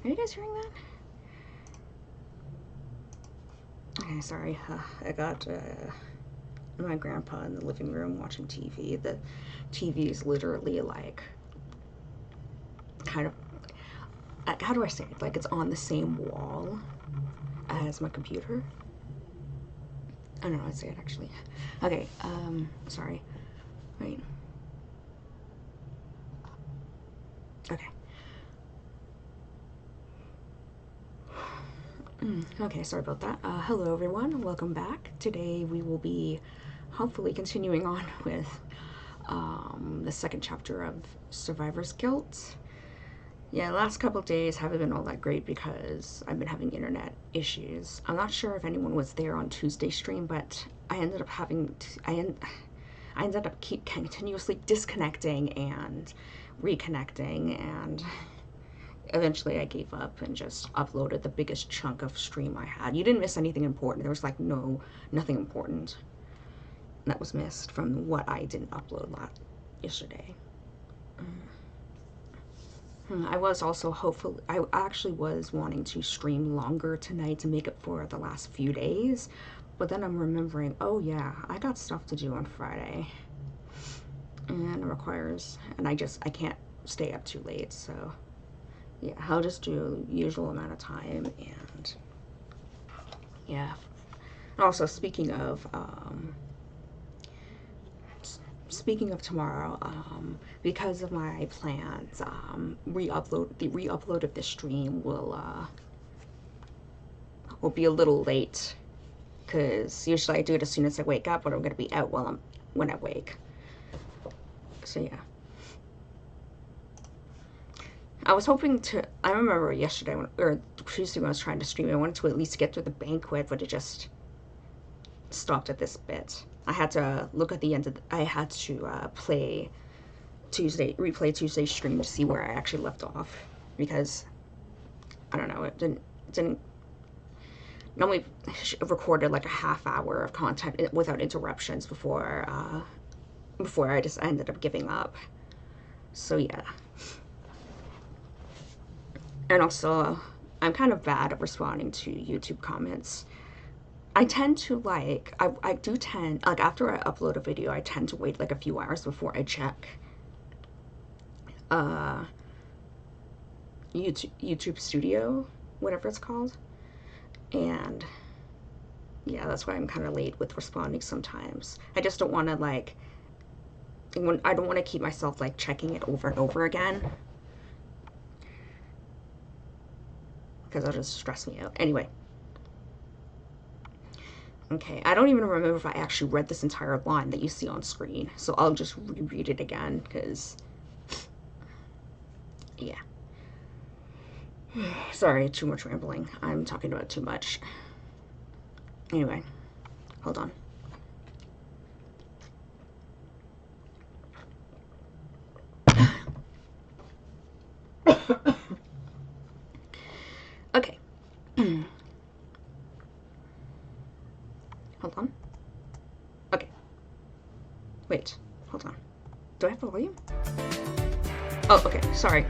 Are you guys hearing that? Okay, sorry. I got my grandpa in the living room watching TV. The TV is literally like kind of, how do I say it? Like it's on the same wall as my computer. I don't know how to say it actually. Okay, sorry. Wait. Okay. Okay, sorry about that. Hello everyone, welcome back. Today we will be hopefully continuing on with the second chapter of Survivor's Guilt. Yeah, the last couple of days haven't been all that great because I've been having internet issues. I'm not sure if anyone was there on Tuesday's stream, but I ended up having I ended up continuously disconnecting and reconnecting, and eventually I gave up and just uploaded the biggest chunk of stream I had. You didn't miss anything important. There was like nothing important that was missed from what I didn't upload yesterday. I was also hopeful. I actually was wanting to stream longer tonight to make it for the last few days, but then I'm remembering, oh yeah, I got stuff to do on Friday, and it requires, and I can't stay up too late, so yeah, I'll just do usual amount of time. And yeah, also speaking of tomorrow, because of my plans, the re-upload of the stream will be a little late, because usually I do it as soon as I wake up, but I'm going to be out when I wake. So yeah, I was hoping to, I remember yesterday or Tuesday when I was trying to stream, I wanted to at least get through the banquet, but it just stopped at this bit. I had to look at the end of I had to replay Tuesday's stream to see where I actually left off, because I don't know, it didn't normally recorded like a half hour of content without interruptions before I just ended up giving up. So yeah. And also, I'm kind of bad at responding to YouTube comments. I tend to I do tend, like after I upload a video, I tend to wait like a few hours before I check YouTube Studio, whatever it's called. And yeah, that's why I'm kind of late with responding sometimes. I just don't want to I don't want to keep myself like checking it over and over again, because it'll just stress me out. Anyway. Okay, I don't even remember if I actually read this entire line that you see on screen, so I'll just reread it again, because, yeah. Sorry, too much rambling. I'm talking about too much. Anyway, hold on. Okay. Hold on. Okay. Wait. Hold on. Do I have the volume? Oh, okay. Sorry.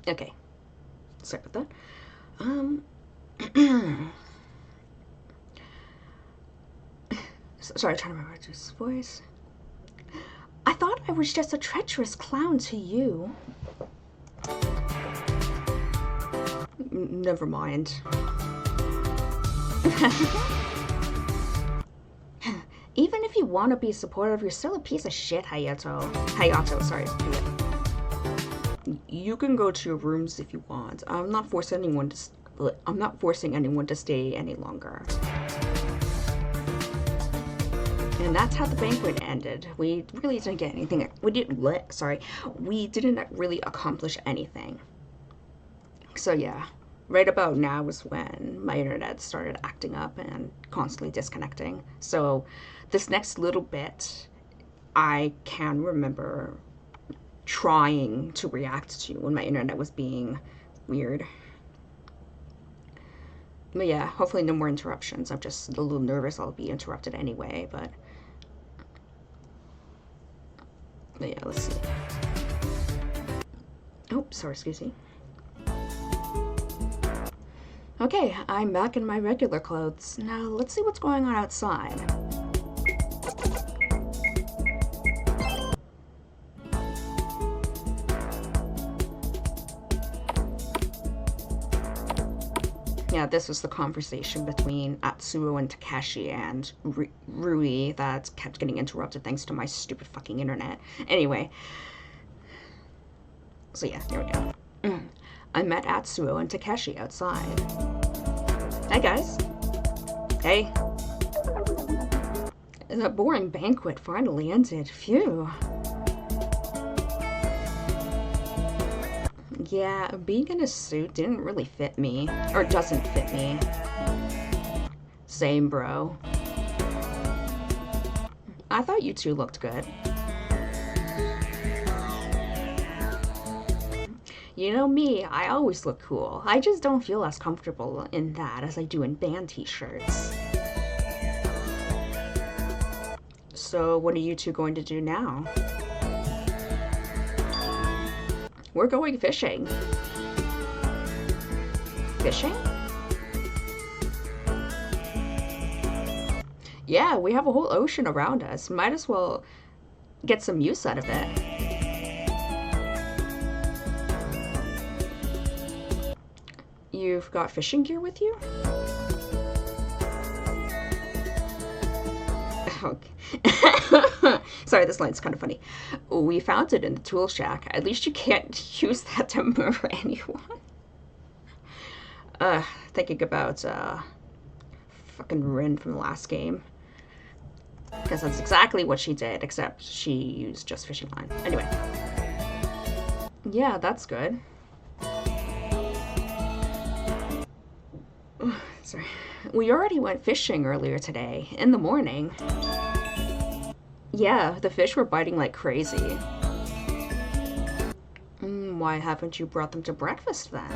Okay. Sorry about that. Sorry, trying to remember his voice. I thought I was just a treacherous clown to you. Never mind. Even if you want to be supportive, you're still a piece of shit, Hayato, sorry. You can go to your rooms if you want. I'm not forcing anyone to stay any longer. And that's how the banquet ended. We really didn't get anything. We didn't really accomplish anything. So yeah. Right about now was when my internet started acting up and constantly disconnecting. So this next little bit, I can remember trying to react to when my internet was being weird. But yeah, hopefully no more interruptions. I'm just a little nervous I'll be interrupted anyway, but yeah, let's see. Oh, sorry, excuse me. Okay, I'm back in my regular clothes. Now, let's see what's going on outside. Yeah, this was the conversation between Atsuo and Takeshi and Rui that kept getting interrupted thanks to my stupid fucking internet. Anyway. So yeah, there we go. I met Atsuo and Takeshi outside. Hey guys. Hey. The boring banquet finally ended. Phew. Yeah, being in a suit didn't really fit me. Or doesn't fit me. Same, bro. I thought you two looked good. You know me, I always look cool. I just don't feel as comfortable in that as I do in band t-shirts. So what are you two going to do now? We're going fishing. Fishing? Yeah, we have a whole ocean around us. Might as well get some use out of it. You've got fishing gear with you? Okay. Sorry, this line's kind of funny. We found it in the tool shack. At least you can't use that to murder anyone. Thinking about, fucking Rin from the last game. Because that's exactly what she did, except she used just fishing line. Anyway. Yeah, that's good. Sorry. We already went fishing earlier today, in the morning. Yeah, the fish were biting like crazy. Why haven't you brought them to breakfast then?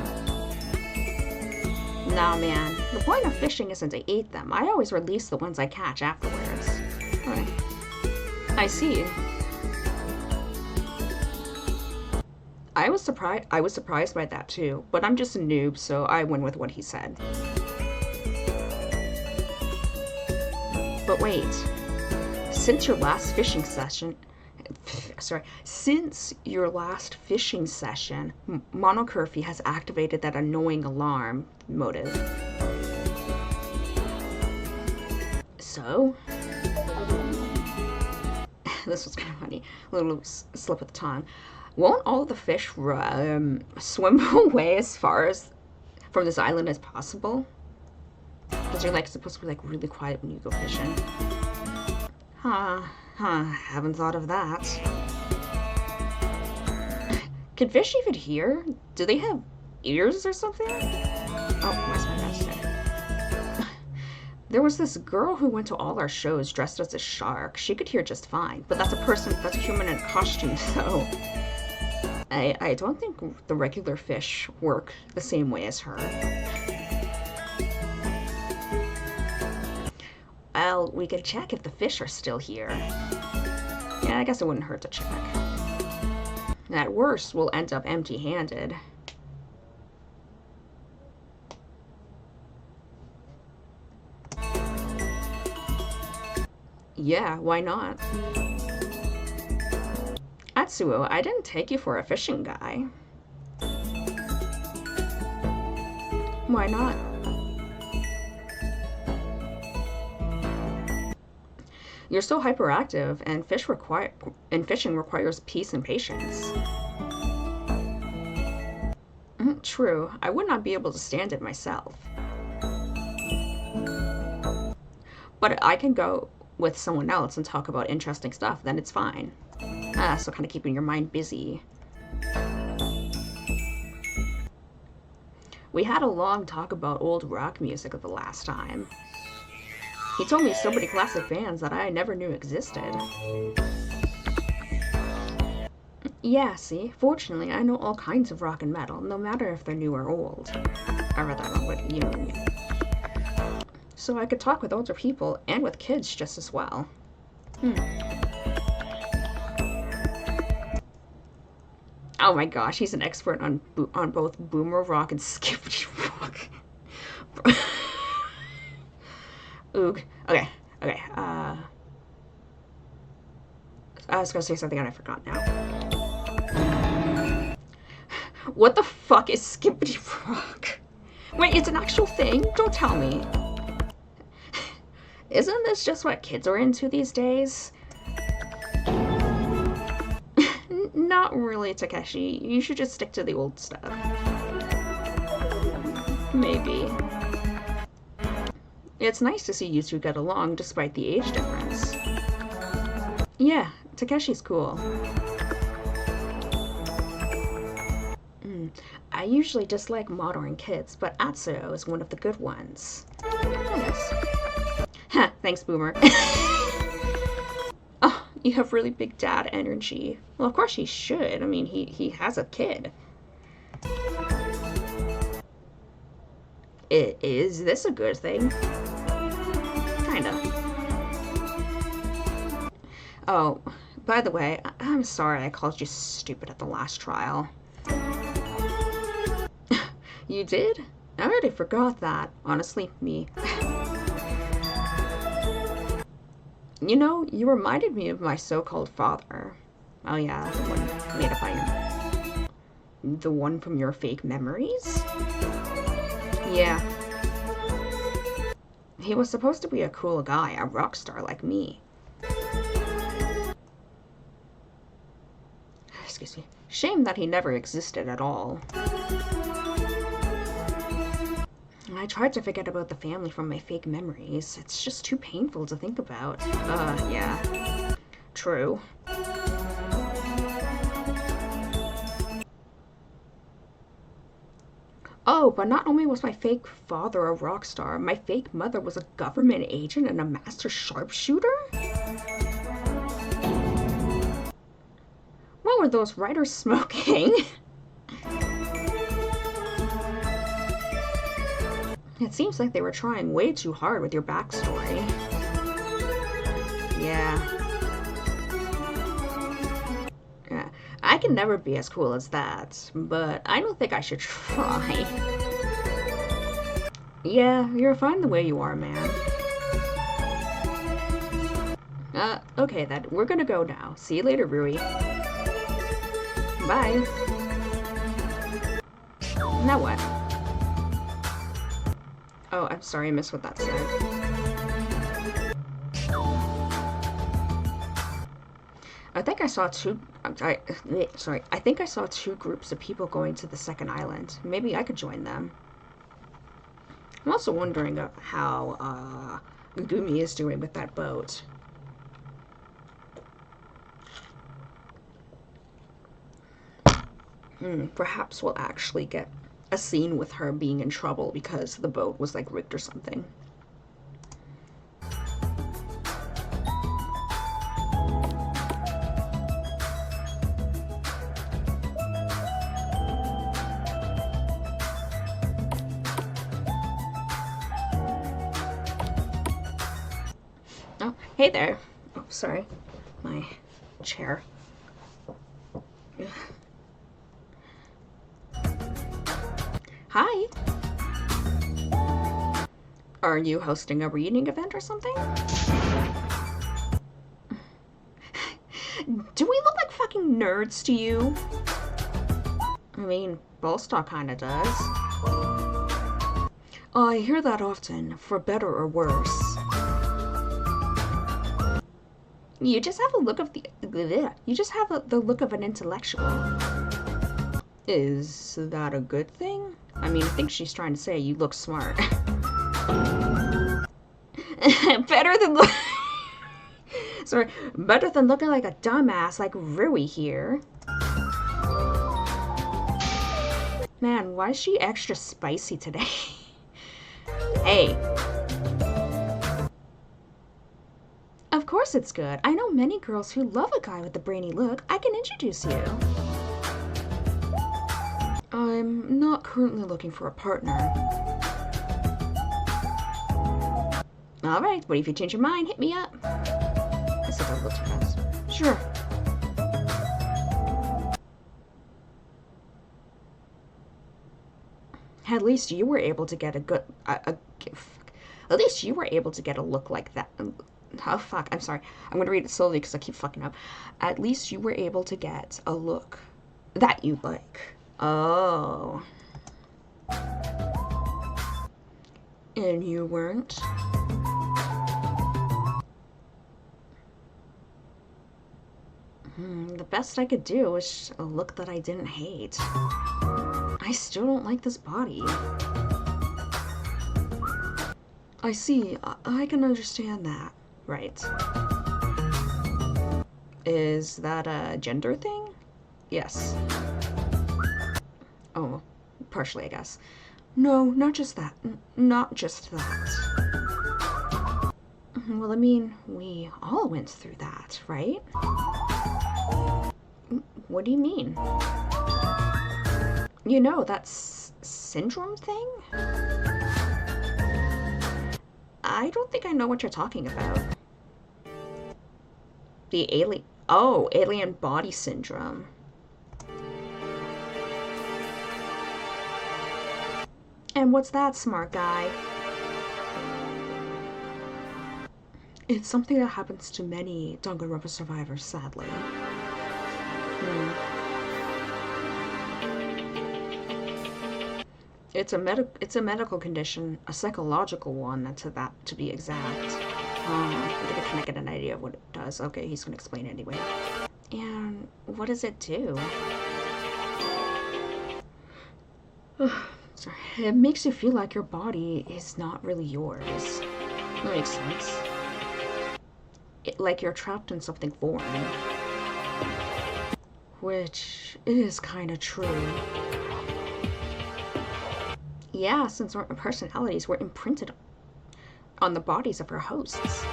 Nah, man. The point of fishing isn't to eat them. I always release the ones I catch afterwards. Alright. I see. I was surprised by that too, but I'm just a noob, so I went with what he said. But wait, since your last fishing session, Monocurfy has activated that annoying alarm motive. So? This was kind of funny. A little slip of the tongue. Won't all the fish swim away as far as from this island as possible? Because you're like supposed to be like really quiet when you go fishing. Haven't thought of that. Can fish even hear? Do they have ears or something? Oh, where's my master? There was this girl who went to all our shows dressed as a shark. She could hear just fine, but that's a human in a costume, so I don't think the regular fish work the same way as her. Well, we could check if the fish are still here. Yeah, I guess it wouldn't hurt to check. At worst, we'll end up empty-handed. Yeah, why not? Atsuo, I didn't take you for a fishing guy. Why not? You're so hyperactive, and fishing requires peace and patience. True, I would not be able to stand it myself. But I can go with someone else and talk about interesting stuff, then it's fine. So kind of keeping your mind busy. We had a long talk about old rock music the last time. He told me so many classic bands that I never knew existed. Yeah, see? Fortunately, I know all kinds of rock and metal, no matter if they're new or old. Or rather, I don't know what you mean. So I could talk with older people and with kids just as well. Oh my gosh, he's an expert on both Boomer Rock and Skippity Rock. Oog. Okay. I was gonna say something and I forgot now. What the fuck is Skippity Rock? Wait, it's an actual thing? Don't tell me. Isn't this just what kids are into these days? Not really, Takeshi. You should just stick to the old stuff. Maybe. It's nice to see you two get along despite the age difference. Yeah, Takeshi's cool. I usually dislike modern kids, but Atsuo is one of the good ones. Yes. Ha, thanks, Boomer. Oh, you have really big dad energy. Well, of course he should. I mean, he has a kid. Is this a good thing? Kinda. Oh, by the way, I'm sorry I called you stupid at the last trial. You did? I already forgot that. Honestly, me. You know, you reminded me of my so-called father. Oh yeah, the one made up by the one from your fake memories? Yeah. He was supposed to be a cool guy, a rock star like me. Excuse me. Shame that he never existed at all. I tried to forget about the family from my fake memories. It's just too painful to think about. Yeah. True. Oh, but not only was my fake father a rock star, my fake mother was a government agent and a master sharpshooter? What were those writers smoking? It seems like they were trying way too hard with your backstory. Yeah. I can never be as cool as that, but I don't think I should try. Yeah, you're fine the way you are, man. Okay then, we're gonna go now. See you later, Rui. Bye. Now what? Oh, I'm sorry, I missed what that said. I think I saw I think I saw two groups of people going to the second island. Maybe I could join them. I'm also wondering how Gumi is doing with that boat. Perhaps we'll actually get a scene with her being in trouble because the boat was like rigged or something. Oh, hey there. Oh, sorry. My chair. Hi. Are you hosting a reading event or something? Do we look like fucking nerds to you? I mean, Ballstock kinda does. I hear that often, for better or worse. You just have a look of the look of an intellectual. Is that a good thing? I mean, I think she's trying to say you look smart. Better than better than looking like a dumbass like Rui here. Man, why is she extra spicy today? Hey. Of course it's good. I know many girls who love a guy with a brainy look. I can introduce you. I'm not currently looking for a partner. Alright, but if you change your mind, hit me up. I said that a little too fast. Sure. At least you were able to get a good, at least you were able to get a look like that. Oh, fuck, I'm sorry. I'm gonna read it slowly because I keep fucking up. At least you were able to get a look that you like. Oh. And you weren't? The best I could do was a look that I didn't hate. I still don't like this body. I see. I can understand that. Right. Is that a gender thing? Yes. Oh, partially, I guess. No, not just that. Not just that. Well, I mean, we all went through that, right? What do you mean? You know, that syndrome thing? I don't think I know what you're talking about. The alien... Oh, alien body syndrome. And what's that, smart guy? It's something that happens to many Danganronpa survivors, sadly. It's a medical condition, a psychological one, to be exact. I think I get an idea of what it does. Okay, he's gonna explain anyway. And what does it do? Sorry. It makes you feel like your body is not really yours. That makes sense. Like you're trapped in something foreign. Which is kinda true. Yeah, since our personalities were imprinted on the bodies of our hosts.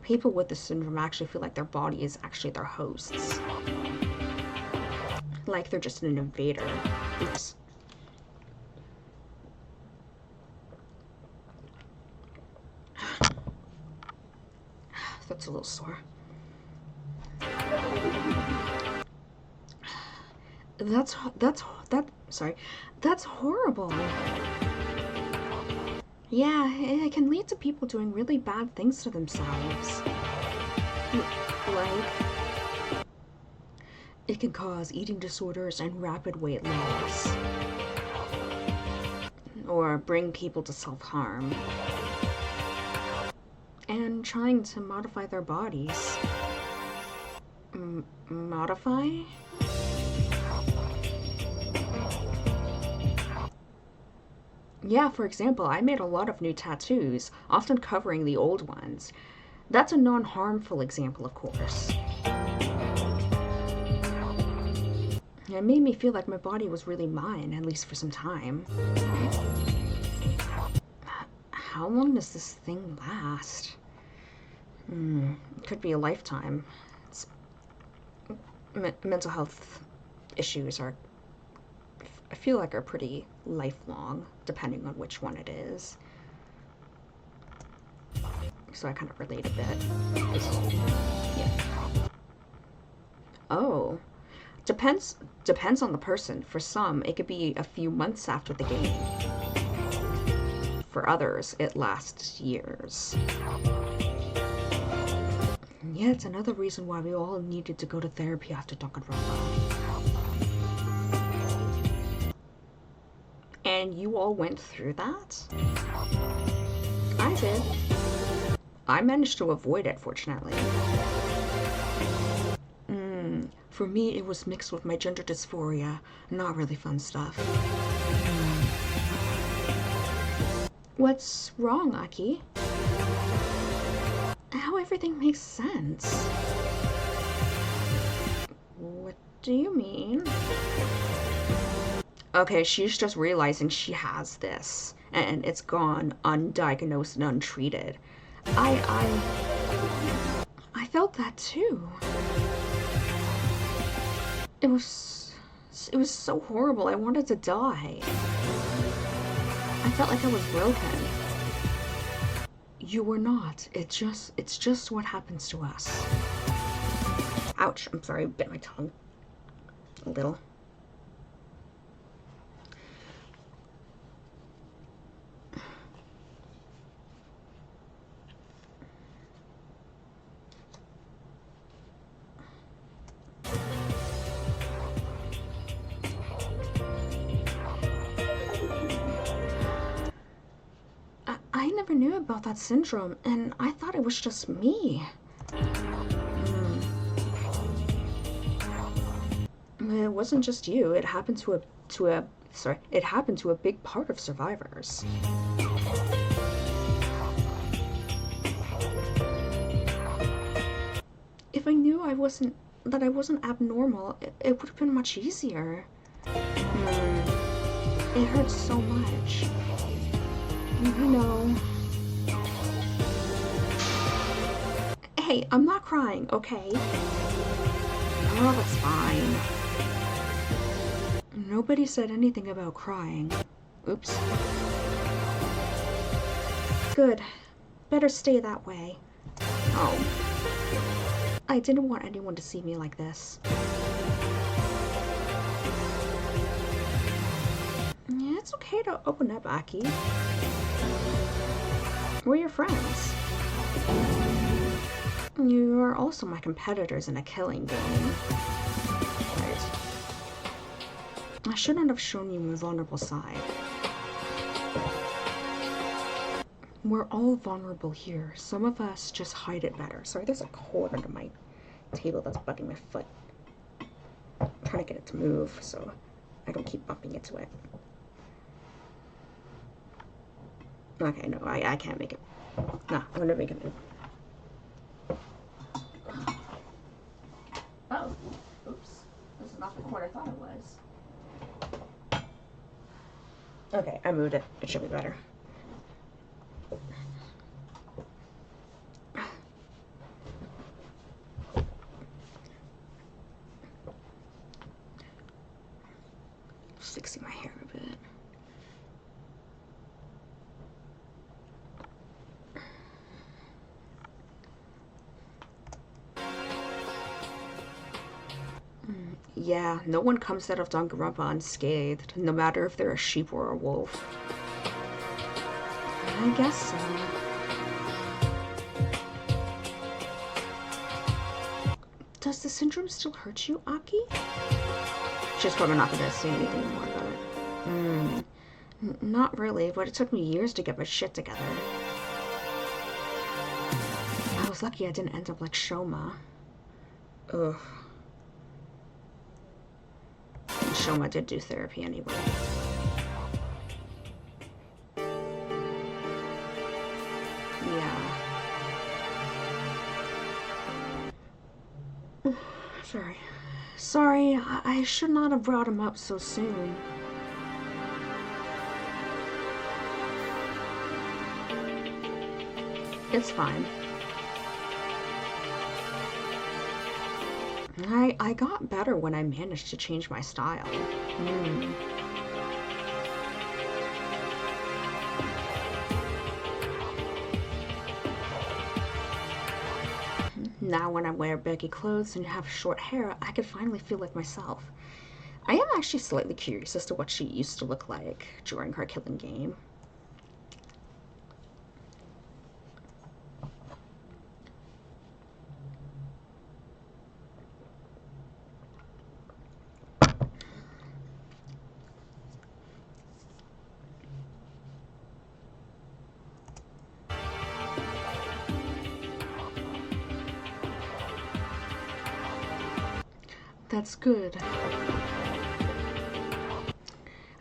People with this syndrome actually feel like their body is actually their hosts. Like they're just an invader. Oops. That's a little sore. That's horrible. Yeah, it can lead to people doing really bad things to themselves. Like, it can cause eating disorders and rapid weight loss. Or bring people to self-harm. And trying to modify their bodies. Modify? Yeah, for example, I made a lot of new tattoos, often covering the old ones. That's a non-harmful example, of course. It made me feel like my body was really mine, at least for some time. How long does this thing last? It could be a lifetime. Mental health issues are, I feel like, are pretty lifelong, depending on which one it is. So I kind of relate a bit. Yeah. Oh. Depends on the person. For some, it could be a few months after the game. For others, it lasts years. Yeah, it's another reason why we all needed to go to therapy after Danganronpa. And you all went through that? I did. I managed to avoid it, fortunately. For me, it was mixed with my gender dysphoria. Not really fun stuff. What's wrong, Aki? How everything makes sense. What do you mean? Okay, she's just realizing she has this, and it's gone undiagnosed and untreated. I felt that too. It was so horrible. I wanted to die. I felt like I was broken. You were not. It's just what happens to us. Ouch. I'm sorry, I bit my tongue. A little. knew about that syndrome, and I thought it was just me. It wasn't just you. It happened it happened to a big part of survivors. If I knew I wasn't abnormal, it would have been much easier. It hurts so much. You know. Hey, I'm not crying, okay? Oh, that's fine. Nobody said anything about crying. Oops. Good. Better stay that way. Oh. I didn't want anyone to see me like this. Yeah, it's okay to open up, Aki. We're your friends. You are also my competitors in a killing game. Right. I shouldn't have shown you my vulnerable side. We're all vulnerable here. Some of us just hide it better. Sorry, there's a cord under my table that's bugging my foot. I'm trying to get it to move so I don't keep bumping into it. Okay, no, I can't make it. No, I'm gonna make it move. Oh, oops. This is not the cord I thought it was. Okay, I moved it. It should be better. Just fixing my hair a bit. Yeah, no one comes out of Danganronpa unscathed, no matter if they're a sheep or a wolf. I guess so. Does the syndrome still hurt you, Aki? She's probably not going to say anything more about it. Not really, but it took me years to get my shit together. I was lucky I didn't end up like Shoma. Ugh. Shoma did do therapy anyway. Yeah. Sorry, I should not have brought him up so soon. It's fine. I got better when I managed to change my style. Now when I wear baggy clothes and have short hair, I can finally feel like myself. I am actually slightly curious as to what she used to look like during her killing game. That's good.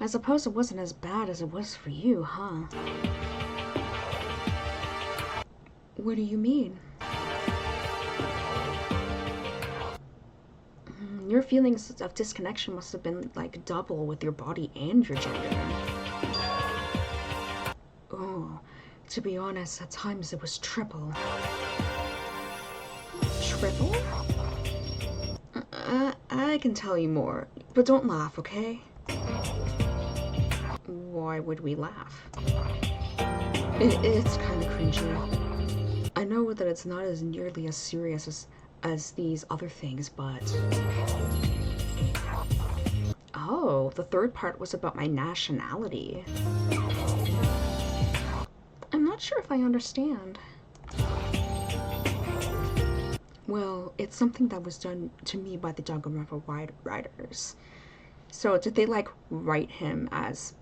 I suppose it wasn't as bad as it was for you, huh? What do you mean? Your feelings of disconnection must have been like double with your body and your gender. Oh, to be honest, at times it was triple. Triple? I can tell you more, but don't laugh, okay? Why would we laugh? It's kind of cringy. I know that it's not as nearly as serious as these other things, but... Oh, the third part was about my nationality. I'm not sure if I understand. Well, it's something that was done to me by the Danganronpa writers. So did they, like, write him as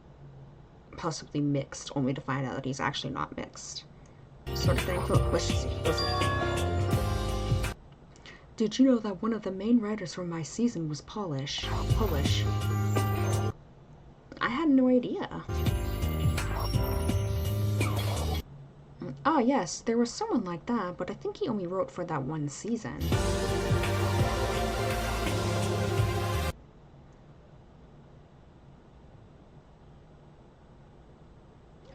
possibly mixed, only to find out that he's actually not mixed. Sort of thing. Let's just see. Did you know that one of the main writers for my season was Polish? I had no idea. Oh yes, there was someone like that, but I think he only wrote for that one season.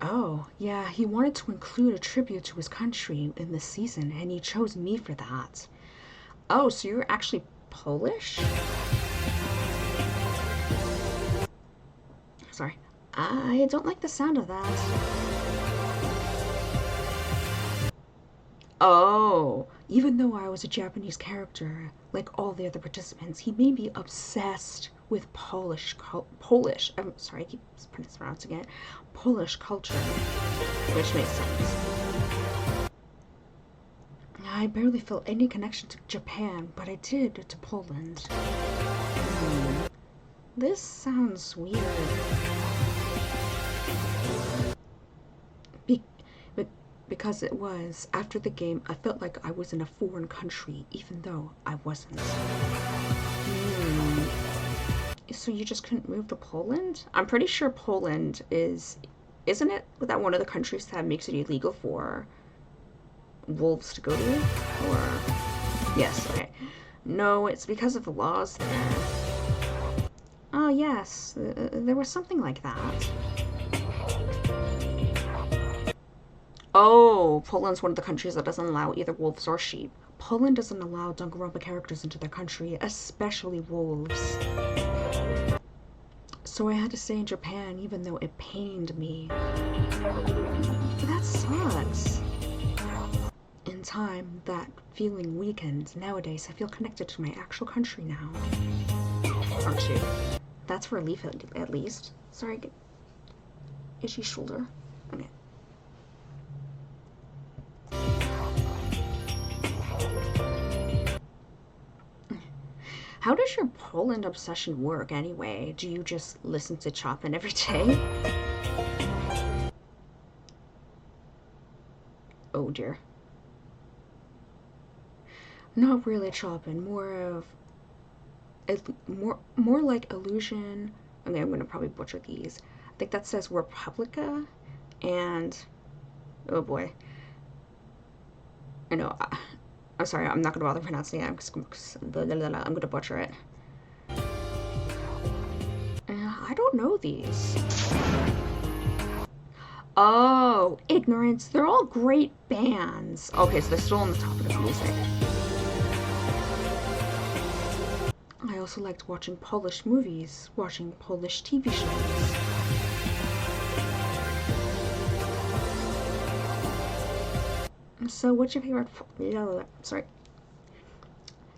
Oh, yeah, he wanted to include a tribute to his country in this season, and he chose me for that. Oh, so you're actually Polish? Sorry. I don't like the sound of that. Oh, even though I was a Japanese character, like all the other participants, he made me obsessed with Polish, I'm sorry, I keep mispronouncing it, Polish culture, which makes sense. I barely felt any connection to Japan, but I did to Poland. This sounds weird. Because it was, after the game, I felt like I was in a foreign country, even though I wasn't. So you just couldn't move to Poland? I'm pretty sure Poland isn't it that one of the countries that makes it illegal for wolves to go to? Or, yes, okay. No, it's because of the laws there. Oh, yes, there was something like that. Oh, Poland's one of the countries that doesn't allow either wolves or sheep. Poland doesn't allow Danganronpa characters into their country, especially wolves. So I had to stay in Japan even though it pained me. That sucks. In time, that feeling weakened. Nowadays, I feel connected to my actual country now. Aren't you? That's relief at least. Sorry, itchy shoulder. Okay. How does your Poland obsession work anyway? Do you just listen to Chopin every day? Oh dear. Not really Chopin, more like Illusion. Okay, I'm gonna probably butcher these. I think that says Republica, and oh boy. I know. I'm sorry, I'm not gonna bother pronouncing it. I'm gonna butcher it. I don't know these. Oh, Ignorance. They're all great bands. Okay, so they're still on the topic of music. I also liked watching Polish movies, watching Polish TV shows. So what's your favorite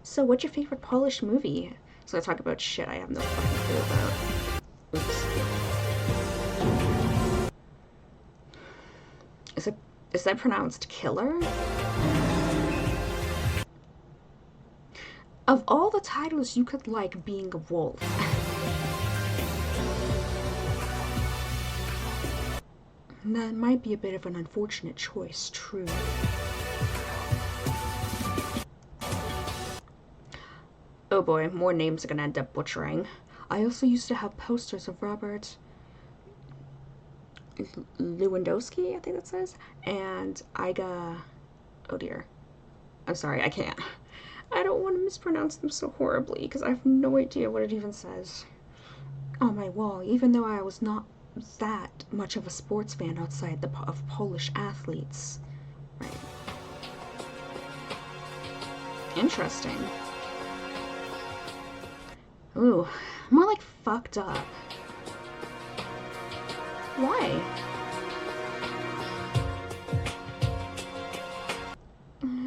So what's your favorite Polish movie? So I talk about shit I have no fucking clue about. Oops. Is that pronounced killer? Of all the titles you could like being a wolf. That might be a bit of an unfortunate choice, true. Oh boy, more names are gonna end up butchering. I also used to have posters of Robert Lewandowski, I think that says, and Iga. Oh dear. I'm sorry, I can't. I don't want to mispronounce them so horribly because I have no idea what it even says. On my wall, even though I was not that much of a sports fan outside of Polish athletes. Right. Interesting. Ooh, more like fucked up. Why?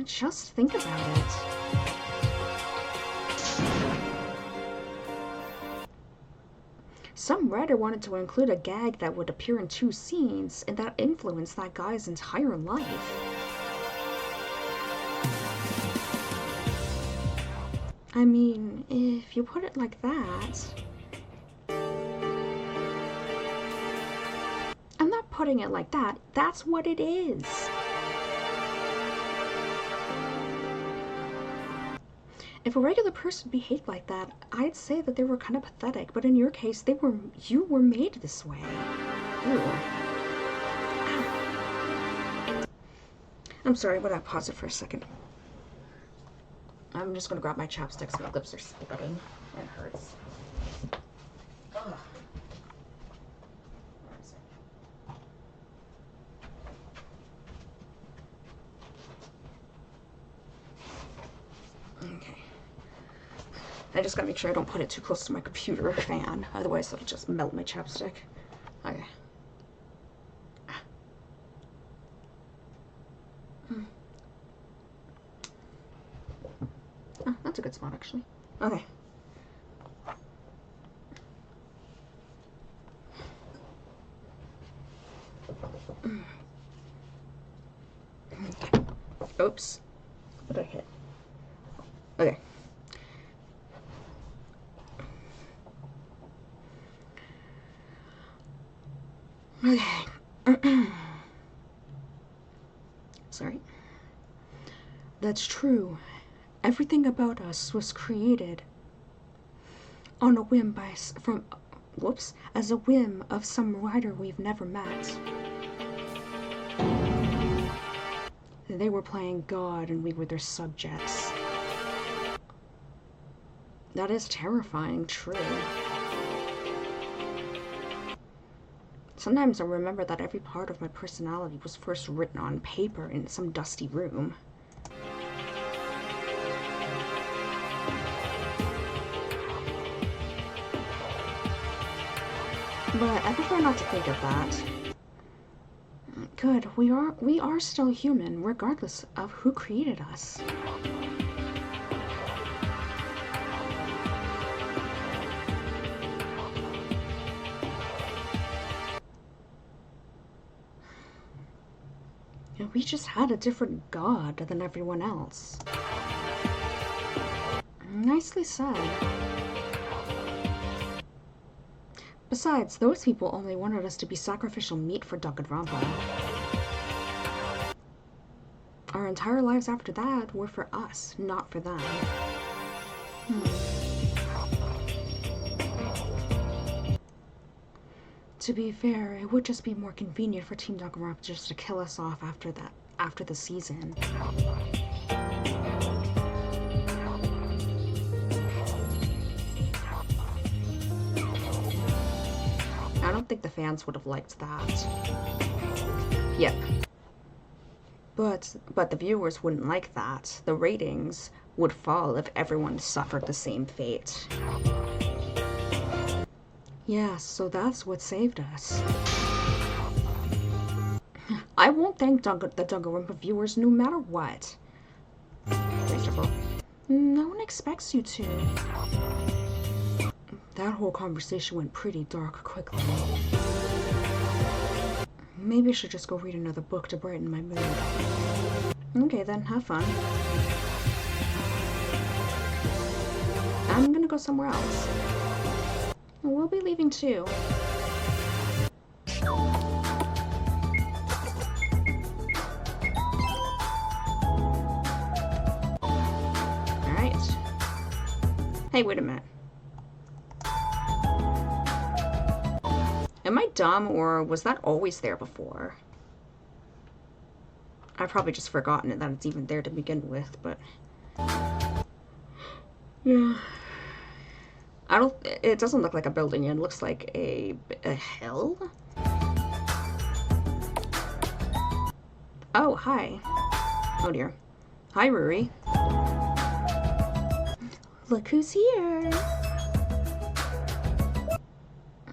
Just think about it. Some writer wanted to include a gag that would appear in 2 scenes, and that influenced that guy's entire life. I mean, if you put it like that... putting it like that, that's what it is. If a regular person behaved like that, I'd say that they were kind of pathetic, but in your case, you were made this way. Ew. Ow. I'm sorry, but I pause it for a second. I'm just gonna grab my chapsticks. My lips are sputtering. It hurts. Ugh. Where is it? Okay. I just gotta make sure I don't put it too close to my computer fan. Otherwise, it'll just melt my chapstick. Okay. Oh, that's a good spot, actually. Okay. Okay. Oops. What did I hit? Okay. Okay. Sorry. That's true. Everything about us was created on a whim as a whim of some writer we've never met. They were playing God and we were their subjects. That is terrifying, true. Sometimes I remember that every part of my personality was first written on paper in some dusty room. But I prefer not to think of that. Good, we are still human, regardless of who created us. We just had a different god than everyone else. Nicely said. Besides, those people only wanted us to be sacrificial meat for Danganronpa. Our entire lives after that were for us, not for them. To be fair, it would just be more convenient for Team Danganronpa just to kill us off after the season. I don't think the fans would have liked that. Yep. But the viewers wouldn't like that. The ratings would fall if everyone suffered the same fate. Yeah, so that's what saved us. I won't thank the Danganronpa viewers no matter what. Reasonable. No one expects you to. That whole conversation went pretty dark quickly. Maybe I should just go read another book to brighten my mood. Okay then, have fun. I'm gonna go somewhere else. We'll be leaving too. Alright. Hey, wait a minute. Am I dumb, or was that always there before? I've probably just forgotten it, that it's even there to begin with, but... yeah. It doesn't look like a building, it looks like a hill? Oh, hi. Oh dear. Hi, Ruri. Look who's here!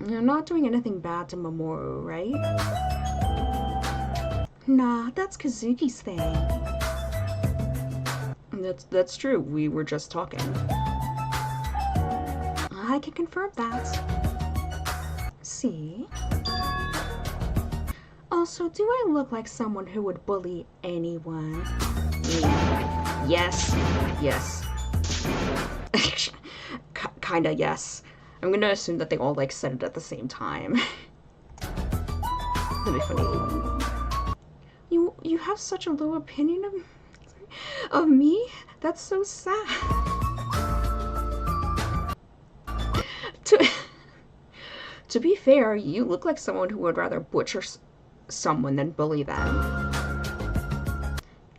You're not doing anything bad to Mamoru, right? Nah, that's Kazuki's thing. That's true, we were just talking. I can confirm that. See? Also, do I look like someone who would bully anyone? Yes. Yes. Kinda, yes. I'm gonna assume that they all, like, said it at the same time. That'd be funny. You have such a low opinion of me? That's so sad. To be fair, you look like someone who would rather butcher someone than bully them.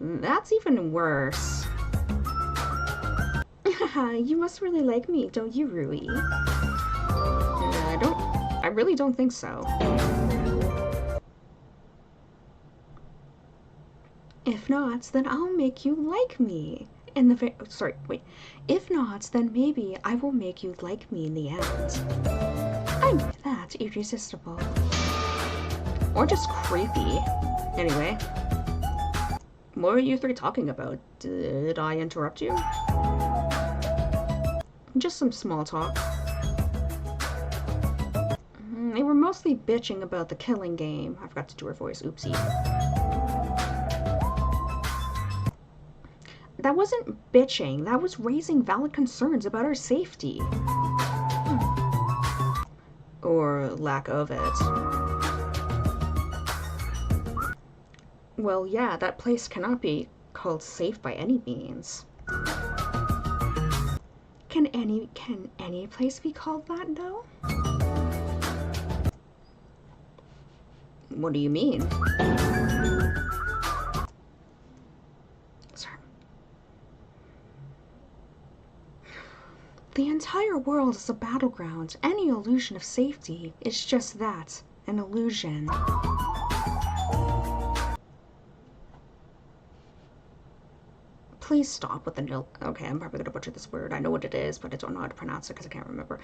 That's even worse. You must really like me, don't you, Rui? I really don't think so. If not, then I'll make you like me. If not, then maybe I will make you like me in the end. I'm that irresistible. Or just creepy. Anyway. What are you three talking about? Did I interrupt you? Just some small talk. They were mostly bitching about the killing game. I forgot to do her voice. Oopsie. That wasn't bitching. That was raising valid concerns about our safety. Or lack of it. Well, yeah, that place cannot be called safe by any means. Can any place be called that, though? What do you mean? Sorry. The entire world is a battleground. Any illusion of safety is just that, an illusion. Please stop with the nil. Okay, I'm probably gonna butcher this word. I know what it is, but I don't know how to pronounce it because I can't remember.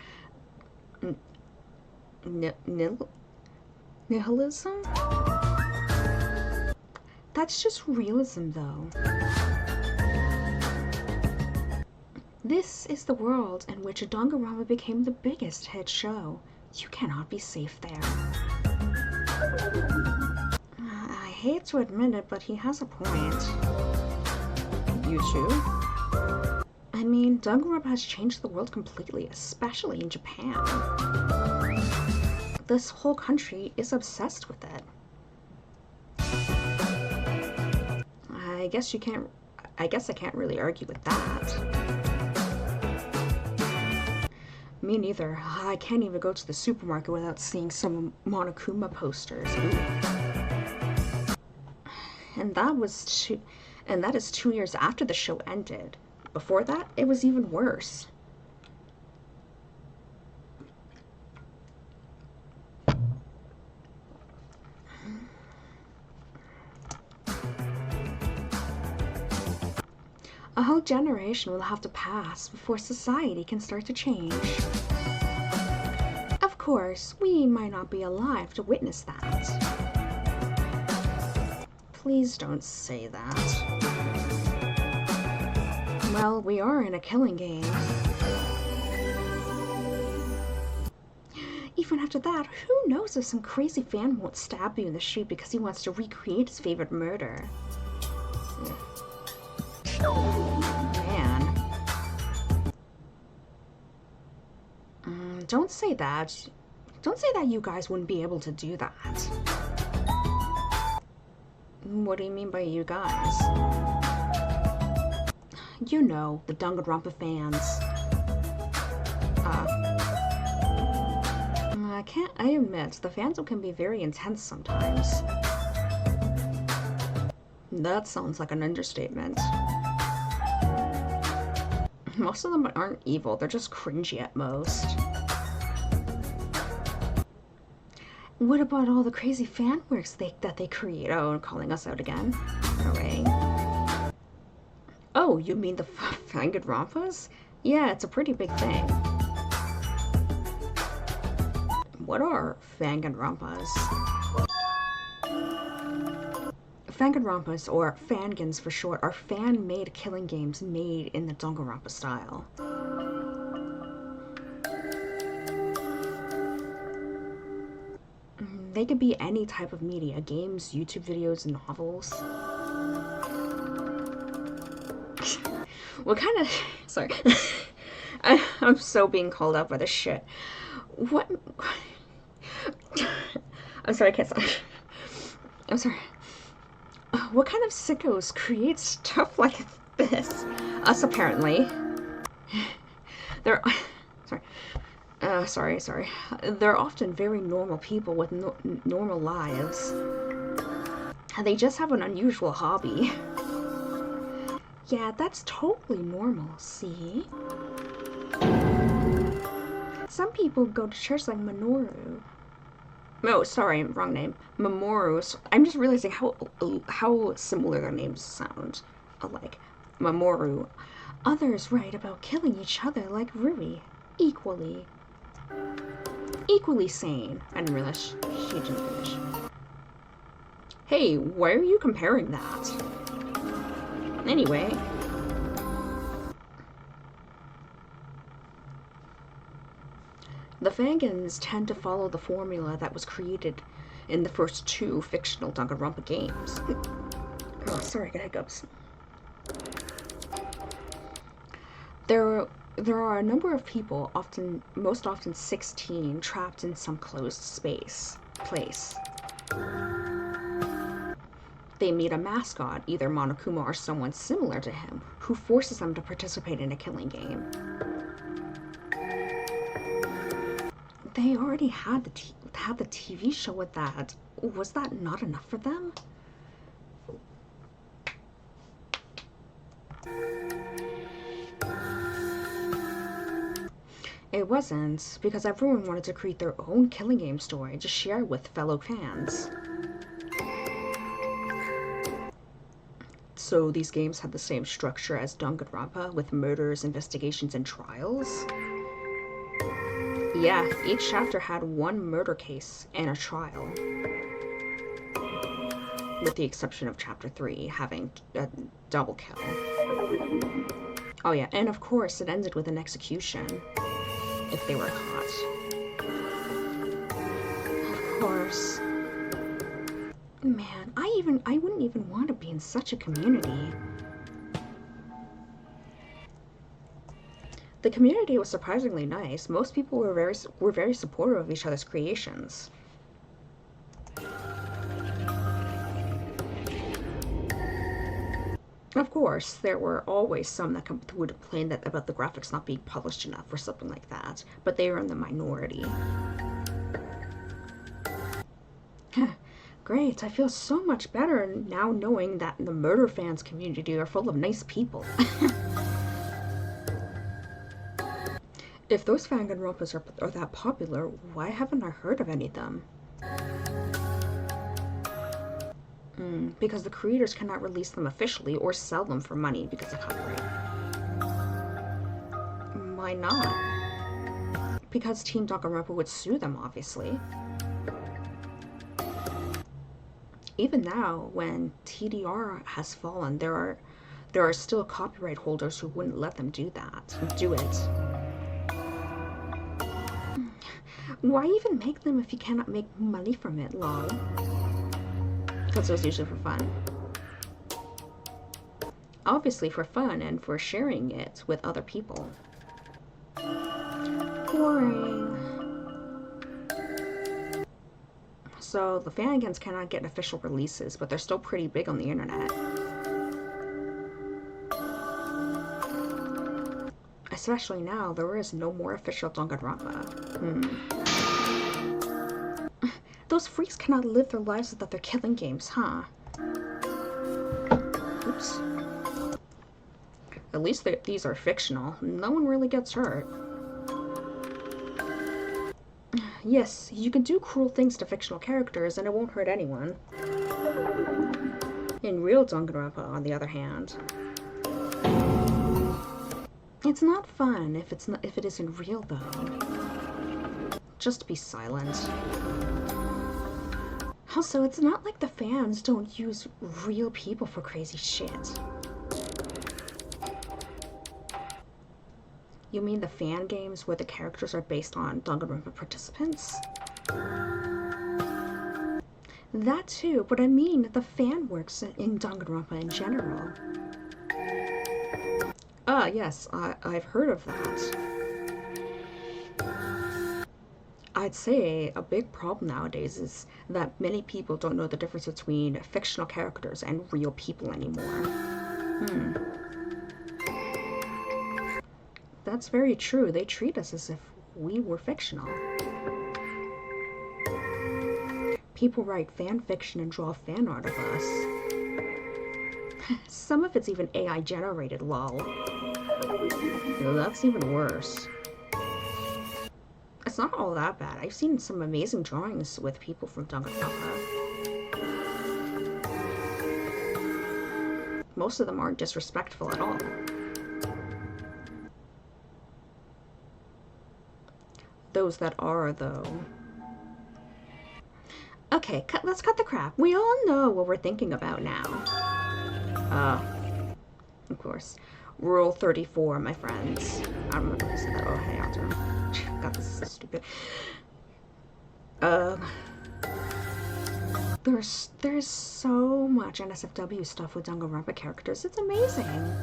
Nihilism? That's just realism, though. This is the world in which Danganronpa became the biggest hit show. You cannot be safe there. I hate to admit it, but he has a point. You too? I mean, Danganronpa has changed the world completely, especially in Japan. This whole country is obsessed with it. I guess I can't really argue with that. Me neither. I can't even go to the supermarket without seeing some Monokuma posters. Ooh. And that is 2 years after the show ended. Before that, it was even worse. A whole generation will have to pass before society can start to change. Of course, we might not be alive to witness that. Please don't say that. Well, we are in a killing game. Even after that, who knows if some crazy fan won't stab you in the street because he wants to recreate his favorite murder. Man. Don't say that. Don't say that you guys wouldn't be able to do that. What do you mean by you guys? You know, the Danganronpa fans. I admit, the fandom can be very intense sometimes. That sounds like an understatement. Most of them aren't evil, they're just cringy at most. What about all the crazy fan works that they create? Oh, calling us out again? No way. Oh, you mean the Danganronpas? Yeah, it's a pretty big thing. What are Danganronpas? Danganronpas, or fangans for short, are fan-made killing games made in the Danganronpa style. They could be any type of media: games, YouTube videos, novels. What kind of... Sorry. I'm so being called out by this shit. What... I'm sorry, I can't stop. I'm sorry. What kind of sickos create stuff like this? Us, apparently. They're... sorry. They're often very normal people with normal lives. They just have an unusual hobby. Yeah, that's totally normal, see? Some people go to church like Minoru. Oh, sorry, wrong name. Mamoru. I'm just realizing how similar their names sound alike. Mamoru. Others write about killing each other like Rui. Equally sane. I didn't realize she didn't finish. Hey, why are you comparing that? Anyway. The Fangans tend to follow the formula that was created in the first 2 fictional Danganronpa games. Oh, sorry, I got hiccups. There are a number of people, most often 16, trapped in some closed place. They meet a mascot, either Monokuma or someone similar to him, who forces them to participate in a killing game. They already had the TV show with that. Was that not enough for them? It wasn't, because everyone wanted to create their own killing game story to share with fellow fans. So these games had the same structure as Danganronpa, with murders, investigations, and trials? Yeah, each chapter had one murder case and a trial. With the exception of chapter 3 having a double kill. Oh yeah, and of course it ended with an execution. If they were caught. Of course. Man, I wouldn't even want to be in such a community. The community was surprisingly nice. Most people were very supportive of each other's creations. Of course, there were always some that would complain about the graphics not being polished enough or something like that, but they were in the minority. Great, I feel so much better now knowing that the murder fans community are full of nice people. If those Danganronpas are that popular, why haven't I heard of any of them? Because the creators cannot release them officially or sell them for money because of copyright. Why not? Because Team Danganronpa would sue them, obviously. Even now, when TDR has fallen, there are still copyright holders who wouldn't let them do it. Why even make them if you cannot make money from it, lol? Because it was usually for fun. Obviously for fun and for sharing it with other people. Boring. So the Fangans cannot get official releases, but they're still pretty big on the internet. Especially now, there is no more official Danganronpa. Those freaks cannot live their lives without their killing games, huh? Oops. At least these are fictional. No one really gets hurt. Yes, you can do cruel things to fictional characters and it won't hurt anyone. In real Danganronpa, on the other hand, it's not fun if it isn't real though. Just be silent. Also, it's not like the fans don't use real people for crazy shit. You mean the fan games where the characters are based on Danganronpa participants? That too, but I mean the fan works in Danganronpa in general. Yes, I've heard of that. I'd say a big problem nowadays is that many people don't know the difference between fictional characters and real people anymore. Hmm. That's very true. They treat us as if we were fictional. People write fan fiction and draw fan art of us. Some of it's even AI generated, lol. That's even worse. It's not all that bad. I've seen some amazing drawings with people from Danganronpa. Most of them aren't disrespectful at all. Those that are, though. Okay, let's cut the crap. We all know what we're thinking about now. Of course. Rule 34, my friends. I don't remember who said that. Oh, hey, I'll turn. God, this is so stupid. There's so much NSFW stuff with Danganronpa characters. It's amazing.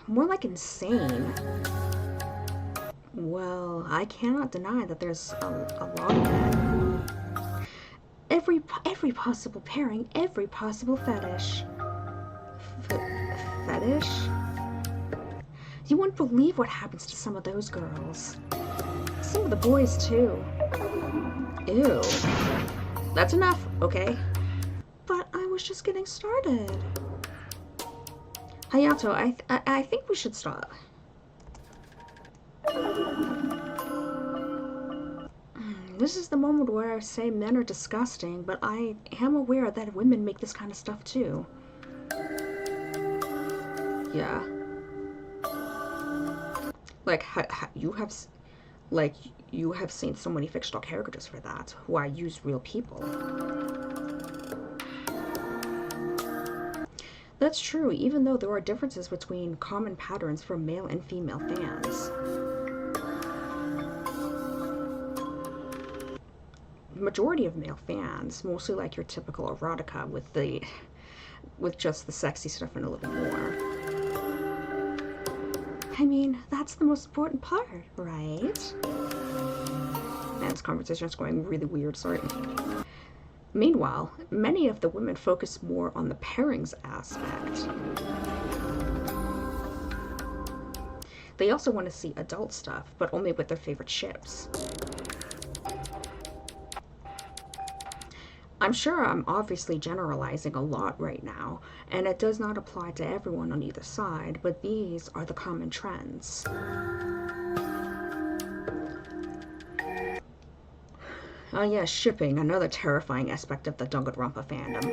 More like insane. Well, I cannot deny that there's a lot of it. Every possible pairing, every possible fetish. Fetish? You wouldn't believe what happens to some of those girls. Some of the boys, too. Ew. That's enough, okay? But I was just getting started. Hayato, I think we should stop. This is the moment where I say men are disgusting, but I am aware that women make this kind of stuff too. Yeah. Like, you have seen so many fictional characters for that, who I use real people. That's true, even though there are differences between common patterns for male and female fans. The majority of male fans mostly like your typical erotica with just the sexy stuff and a little more. I mean, that's the most important part, right? Man, this conversation is going really weird, sorry. Meanwhile, many of the women focus more on the pairings aspect. They also want to see adult stuff, but only with their favorite ships. I'm sure I'm obviously generalizing a lot right now, and it does not apply to everyone on either side, but these are the common trends. Oh yeah, shipping, another terrifying aspect of the Danganronpa fandom.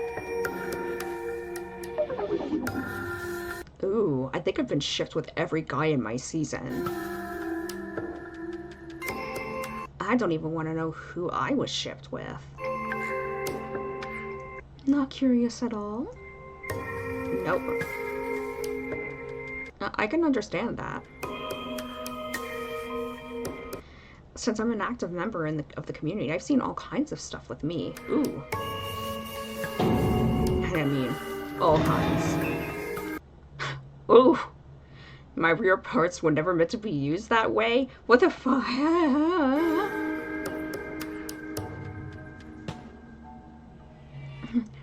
Ooh, I think I've been shipped with every guy in my season. I don't even want to know who I was shipped with. Not curious at all? Nope. I can understand that. Since I'm an active member of the community, I've seen all kinds of stuff with me. Ooh. I mean, all kinds. Ooh. My rear parts were never meant to be used that way? What the fuck?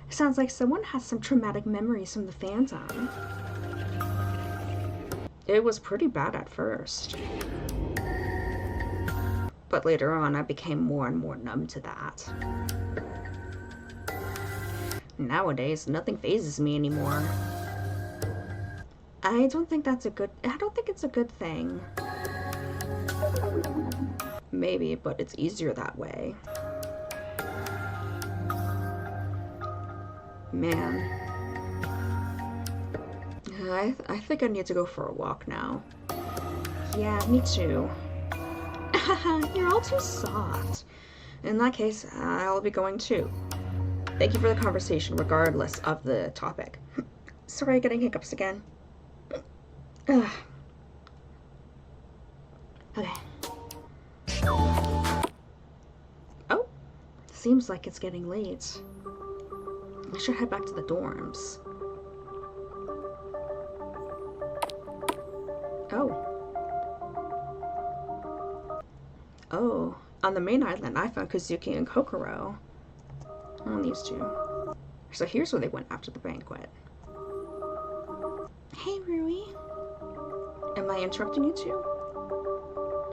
Sounds like someone has some traumatic memories from the fandom. It was pretty bad at first. But later on, I became more and more numb to that. Nowadays, nothing phases me anymore. I don't think it's a good thing. Maybe, but it's easier that way. Man. I think I need to go for a walk now. Yeah, me too. You're all too soft. In that case, I'll be going too. Thank you for the conversation, regardless of the topic. Sorry, getting hiccups again. Ugh. Okay. Oh, seems like it's getting late. I should head back to the dorms. Oh. Oh, on the main island, I found Kazuki and Kokoro. On these two. So here's where they went after the banquet. Hey, Rui. Am I interrupting you too?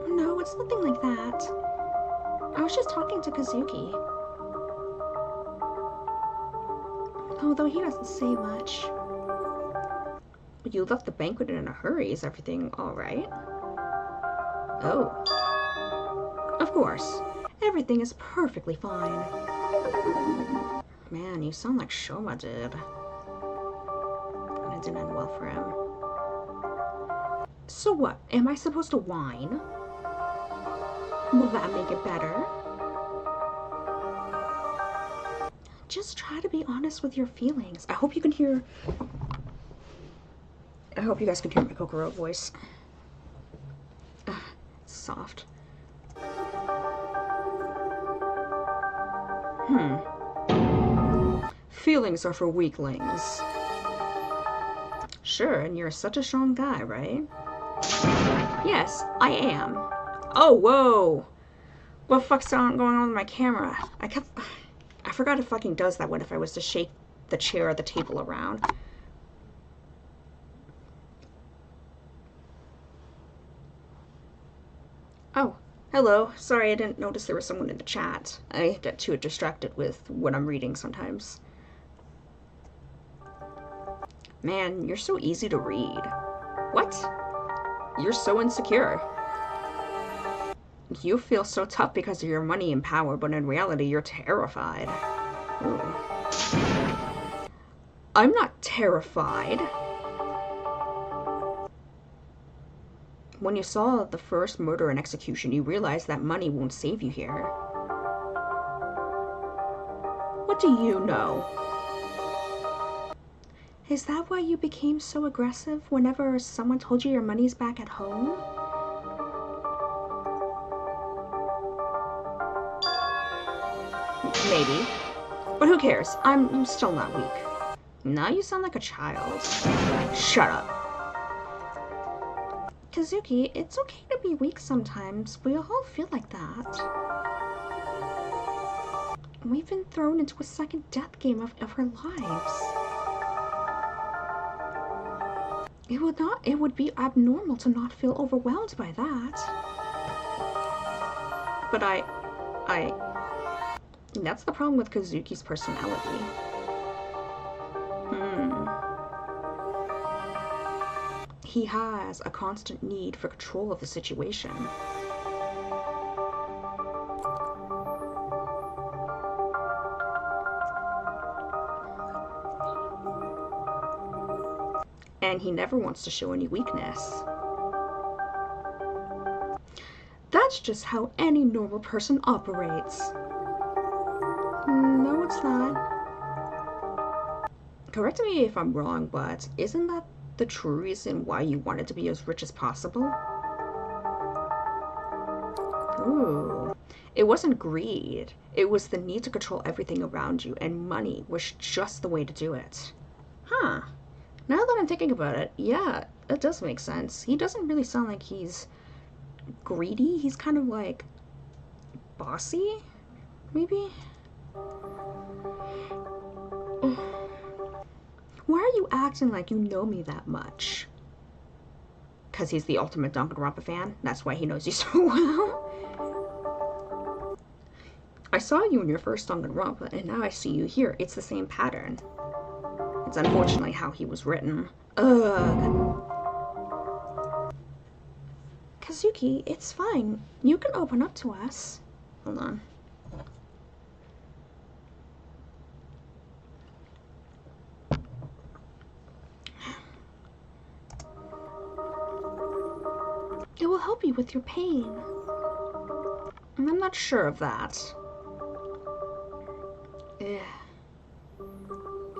No, it's nothing like that. I was just talking to Kazuki. Although he doesn't say much. You left the banquet in a hurry. Is everything alright? Oh. Of course. Everything is perfectly fine. Man, you sound like Shoma did. And it didn't end well for him. So what? Am I supposed to whine? Will that make it better? Just try to be honest with your feelings. I hope you can hear... I hope you guys can hear my Kokoro voice. Soft. Feelings are for weaklings. Sure, and you're such a strong guy, right? Yes, I am. Oh, whoa! What the fuck's going on with my camera? I forgot it fucking does that one if I was to shake the chair or the table around. Oh, hello. Sorry, I didn't notice there was someone in the chat. I get too distracted with what I'm reading sometimes. Man, you're so easy to read. What? You're so insecure. You feel so tough because of your money and power, but in reality, you're terrified. Ooh. I'm not terrified. When you saw the first murder and execution, you realized that money won't save you here. What do you know? Is that why you became so aggressive whenever someone told you your money's back at home? Maybe. But who cares? I'm still not weak. Now you sound like a child. Shut up. Kazuki, it's okay to be weak sometimes. We all feel like that. We've been thrown into a second death game of our lives. It would be abnormal to not feel overwhelmed by that. But that's the problem with Kazuki's personality. He has a constant need for control of the situation. And he never wants to show any weakness. That's just how any normal person operates. No, it's not. Correct me if I'm wrong, but isn't that the true reason why you wanted to be as rich as possible? Ooh. It wasn't greed. It was the need to control everything around you, and money was just the way to do it. Huh. Now that I'm thinking about it, yeah, it does make sense. He doesn't really sound like he's greedy. He's kind of like bossy, maybe? Why are you acting like you know me that much? Because he's the ultimate Danganronpa fan? That's why he knows you so well? I saw you in your first Danganronpa, and now I see you here. It's the same pattern. It's unfortunately how he was written. Ugh. Kazuki, it's fine. You can open up to us. Hold on. It will help you with your pain. I'm not sure of that. Ugh.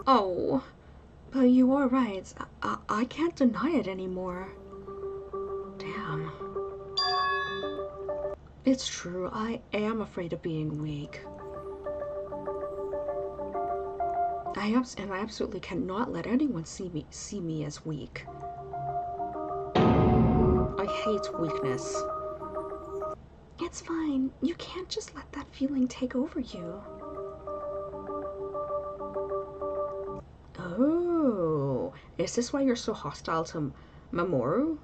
Oh, but you are right. I can't deny it anymore. Damn. It's true, I am afraid of being weak. I absolutely cannot let anyone see me as weak. I hate weakness. It's fine. You can't just let that feeling take over you. Oh, is this why you're so hostile to Mamoru?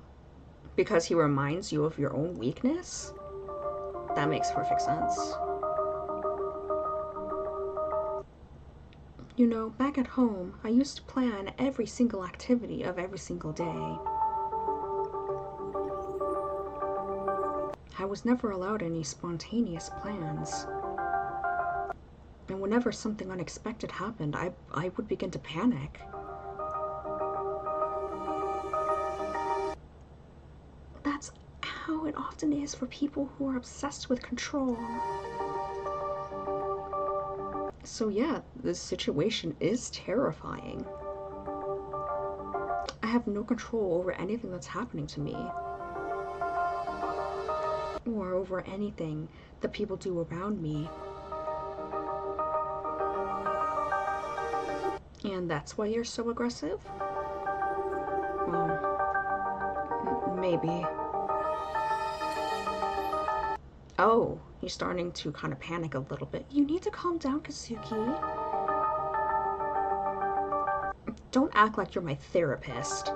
Because he reminds you of your own weakness? That makes perfect sense. You know, back at home, I used to plan every single activity of every single day. I was never allowed any spontaneous plans. And whenever something unexpected happened, I would begin to panic. That's how it often is for people who are obsessed with control. So yeah, this situation is terrifying. I have no control over anything that's happening to me. Or over anything that people do around me. And that's why you're so aggressive? Well, maybe. Oh, you're starting to kind of panic a little bit. You need to calm down, Kazuki. Don't act like you're my therapist.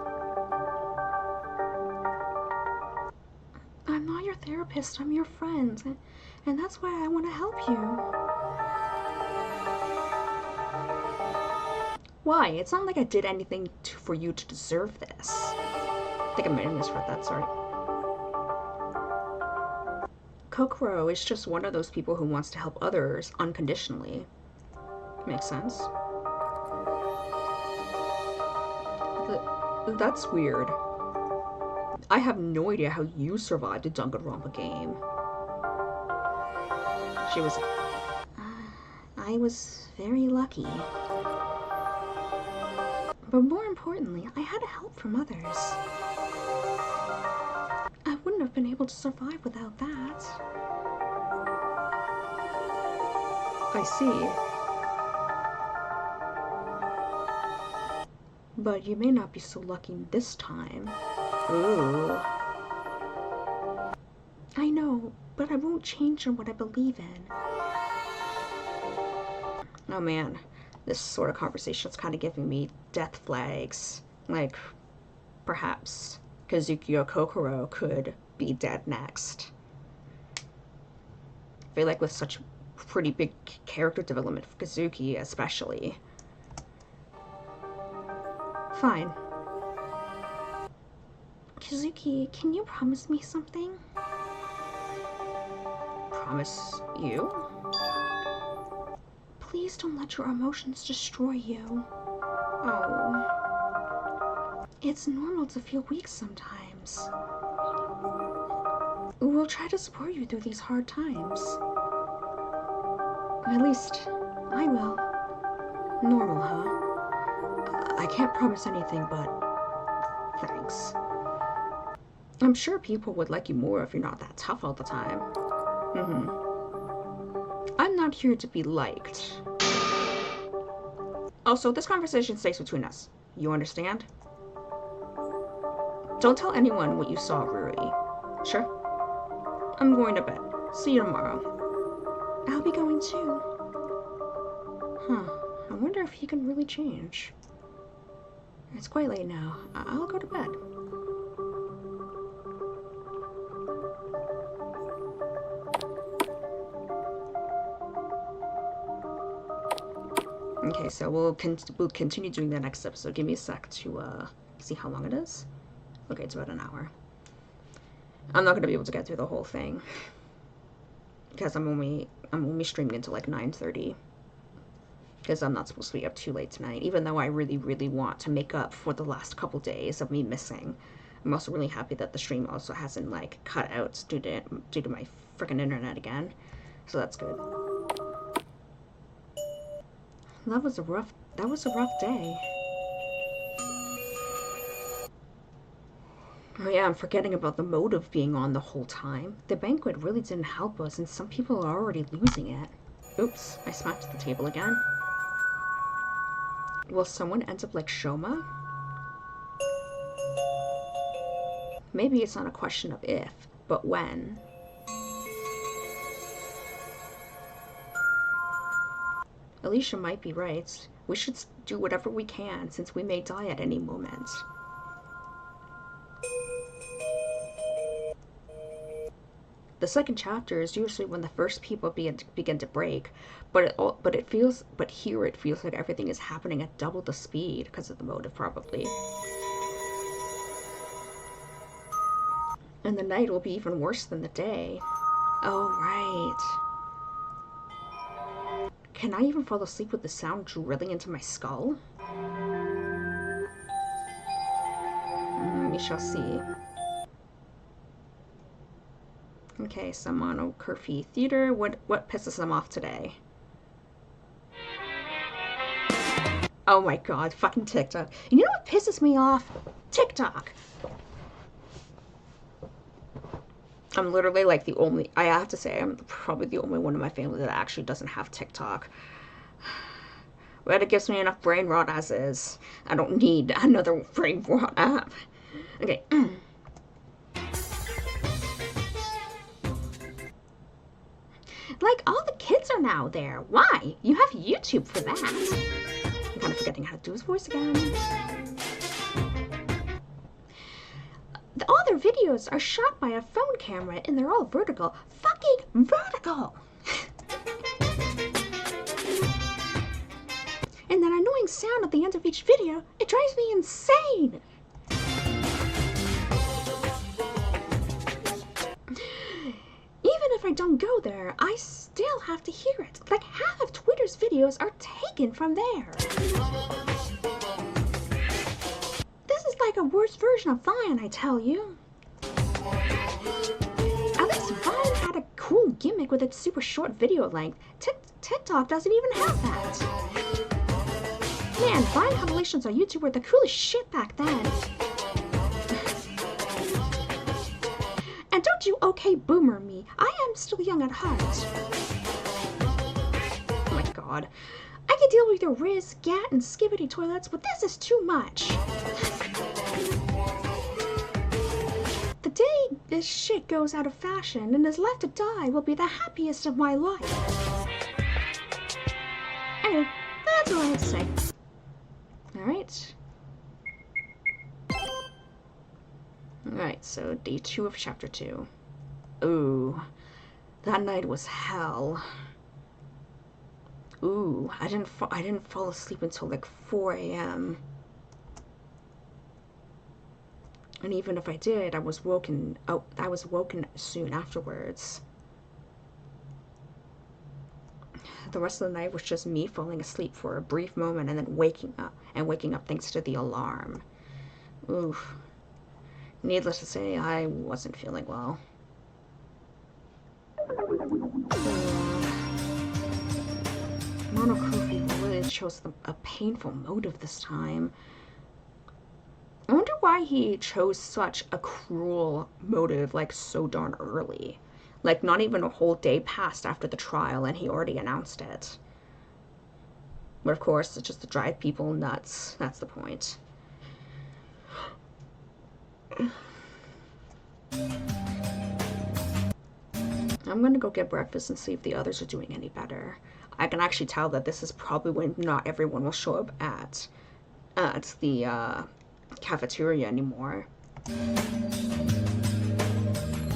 I'm not your therapist, I'm your friend. And that's why I want to help you. Why? It's not like I did anything for you to deserve this. I think I might have misread that, sorry. Kokoro is just one of those people who wants to help others unconditionally. Makes sense. That's weird. I have no idea how you survived a Danganronpa game. She was... I was very lucky. But more importantly, I had help from others. I wouldn't have been able to survive without that. I see. But you may not be so lucky this time. Ooh. I know, but I won't change on what I believe in. Oh man, this sort of conversation is kind of giving me death flags. Like, perhaps Kazuki or Kokoro could be dead next. I feel like with such pretty big character development for Kazuki, especially. Fine. Kazuki, can you promise me something? Promise you? Please don't let your emotions destroy you. Oh. It's normal to feel weak sometimes. We'll try to support you through these hard times. At least, I will. Normal, huh? I can't promise anything, but thanks. I'm sure people would like you more if you're not that tough all the time. I'm not here to be liked. Also, this conversation stays between us. You understand? Don't tell anyone what you saw, Ruri. Sure? I'm going to bed. See you tomorrow. I'll be going too. Huh. I wonder if he can really change. It's quite late now. I'll go to bed. Okay, so we'll continue doing that next episode. Give me a sec to see how long it is. Okay, it's about an hour. I'm not gonna be able to get through the whole thing because I'm only streaming until like 9:30 because I'm not supposed to be up too late tonight. Even though I really, really want to make up for the last couple days of me missing. I'm also really happy that the stream also hasn't like cut out due to my freaking internet again. So that's good. That was a rough day. Oh yeah, I'm forgetting about the motive being on the whole time. The banquet really didn't help us, and some people are already losing it. Oops, I smacked the table again. Will someone end up like Shoma? Maybe it's not a question of if, but when. Alicia might be right. We should do whatever we can, since we may die at any moment. The second chapter is usually when the first people begin to break, but here it feels like everything is happening at double the speed because of the motive, probably. And the night will be even worse than the day. Oh, right. Can I even fall asleep with the sound drilling into my skull? We shall see. Okay, so Mono Curfew Theater. What pisses them off today? Oh my god, fucking TikTok. You know what pisses me off? TikTok. I'm literally like the only, I have to say, I'm probably the only one in my family that actually doesn't have TikTok. But it gives me enough brain rot as is. I don't need another brain rot app. Okay. Like, all the kids are now there. Why? You have YouTube for that. I'm kind of forgetting how to do his voice again. All their videos are shot by a phone camera and they're all vertical. Fucking vertical! And that annoying sound at the end of each video, it drives me insane! Even if I don't go there, I still have to hear it. Like, half of Twitter's videos are taken from there. This is like a worse version of Vine, I tell you. At least Vine had a cool gimmick with its super short video length. TikTok doesn't even have that. Man, Vine compilations on YouTube were the coolest shit back then. And don't you okay boomer me. I am still young at heart. Oh my god. I can deal with your Riz, Gat, and Skibbity toilets, but this is too much. The day this shit goes out of fashion and is left to die will be the happiest of my life. Anyway, that's all I have to say. Alright. Alright, so day 2 of chapter 2. Ooh, that night was hell. Ooh, I didn't fall asleep until like 4 a.m. And even if I did, I was woken soon afterwards. The rest of the night was just me falling asleep for a brief moment and then waking up thanks to the alarm. Oof. Needless to say, I wasn't feeling well. Monochrome really chose a painful motive this time. I wonder why he chose such a cruel motive, like, so darn early. Like, not even a whole day passed after the trial and he already announced it. But of course, it's just to drive people nuts. That's the point. I'm gonna go get breakfast and see if the others are doing any better. I can actually tell that this is probably when not everyone will show up at the cafeteria anymore.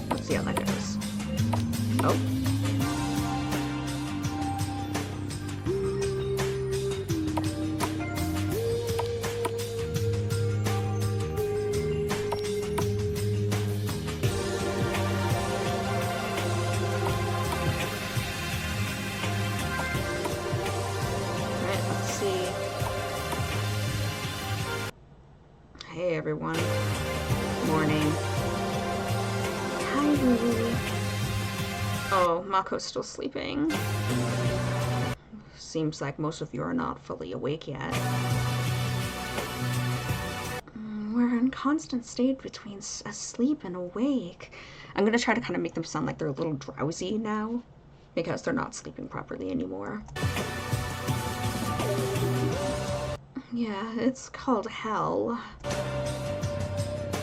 Let's see how that goes. Oh. Hey everyone. Morning. Hi, Lily. Oh, Mako's still sleeping. Seems like most of you are not fully awake yet. We're in constant state between asleep and awake. I'm gonna try to kind of make them sound like they're a little drowsy now, because they're not sleeping properly anymore. Yeah, it's called hell.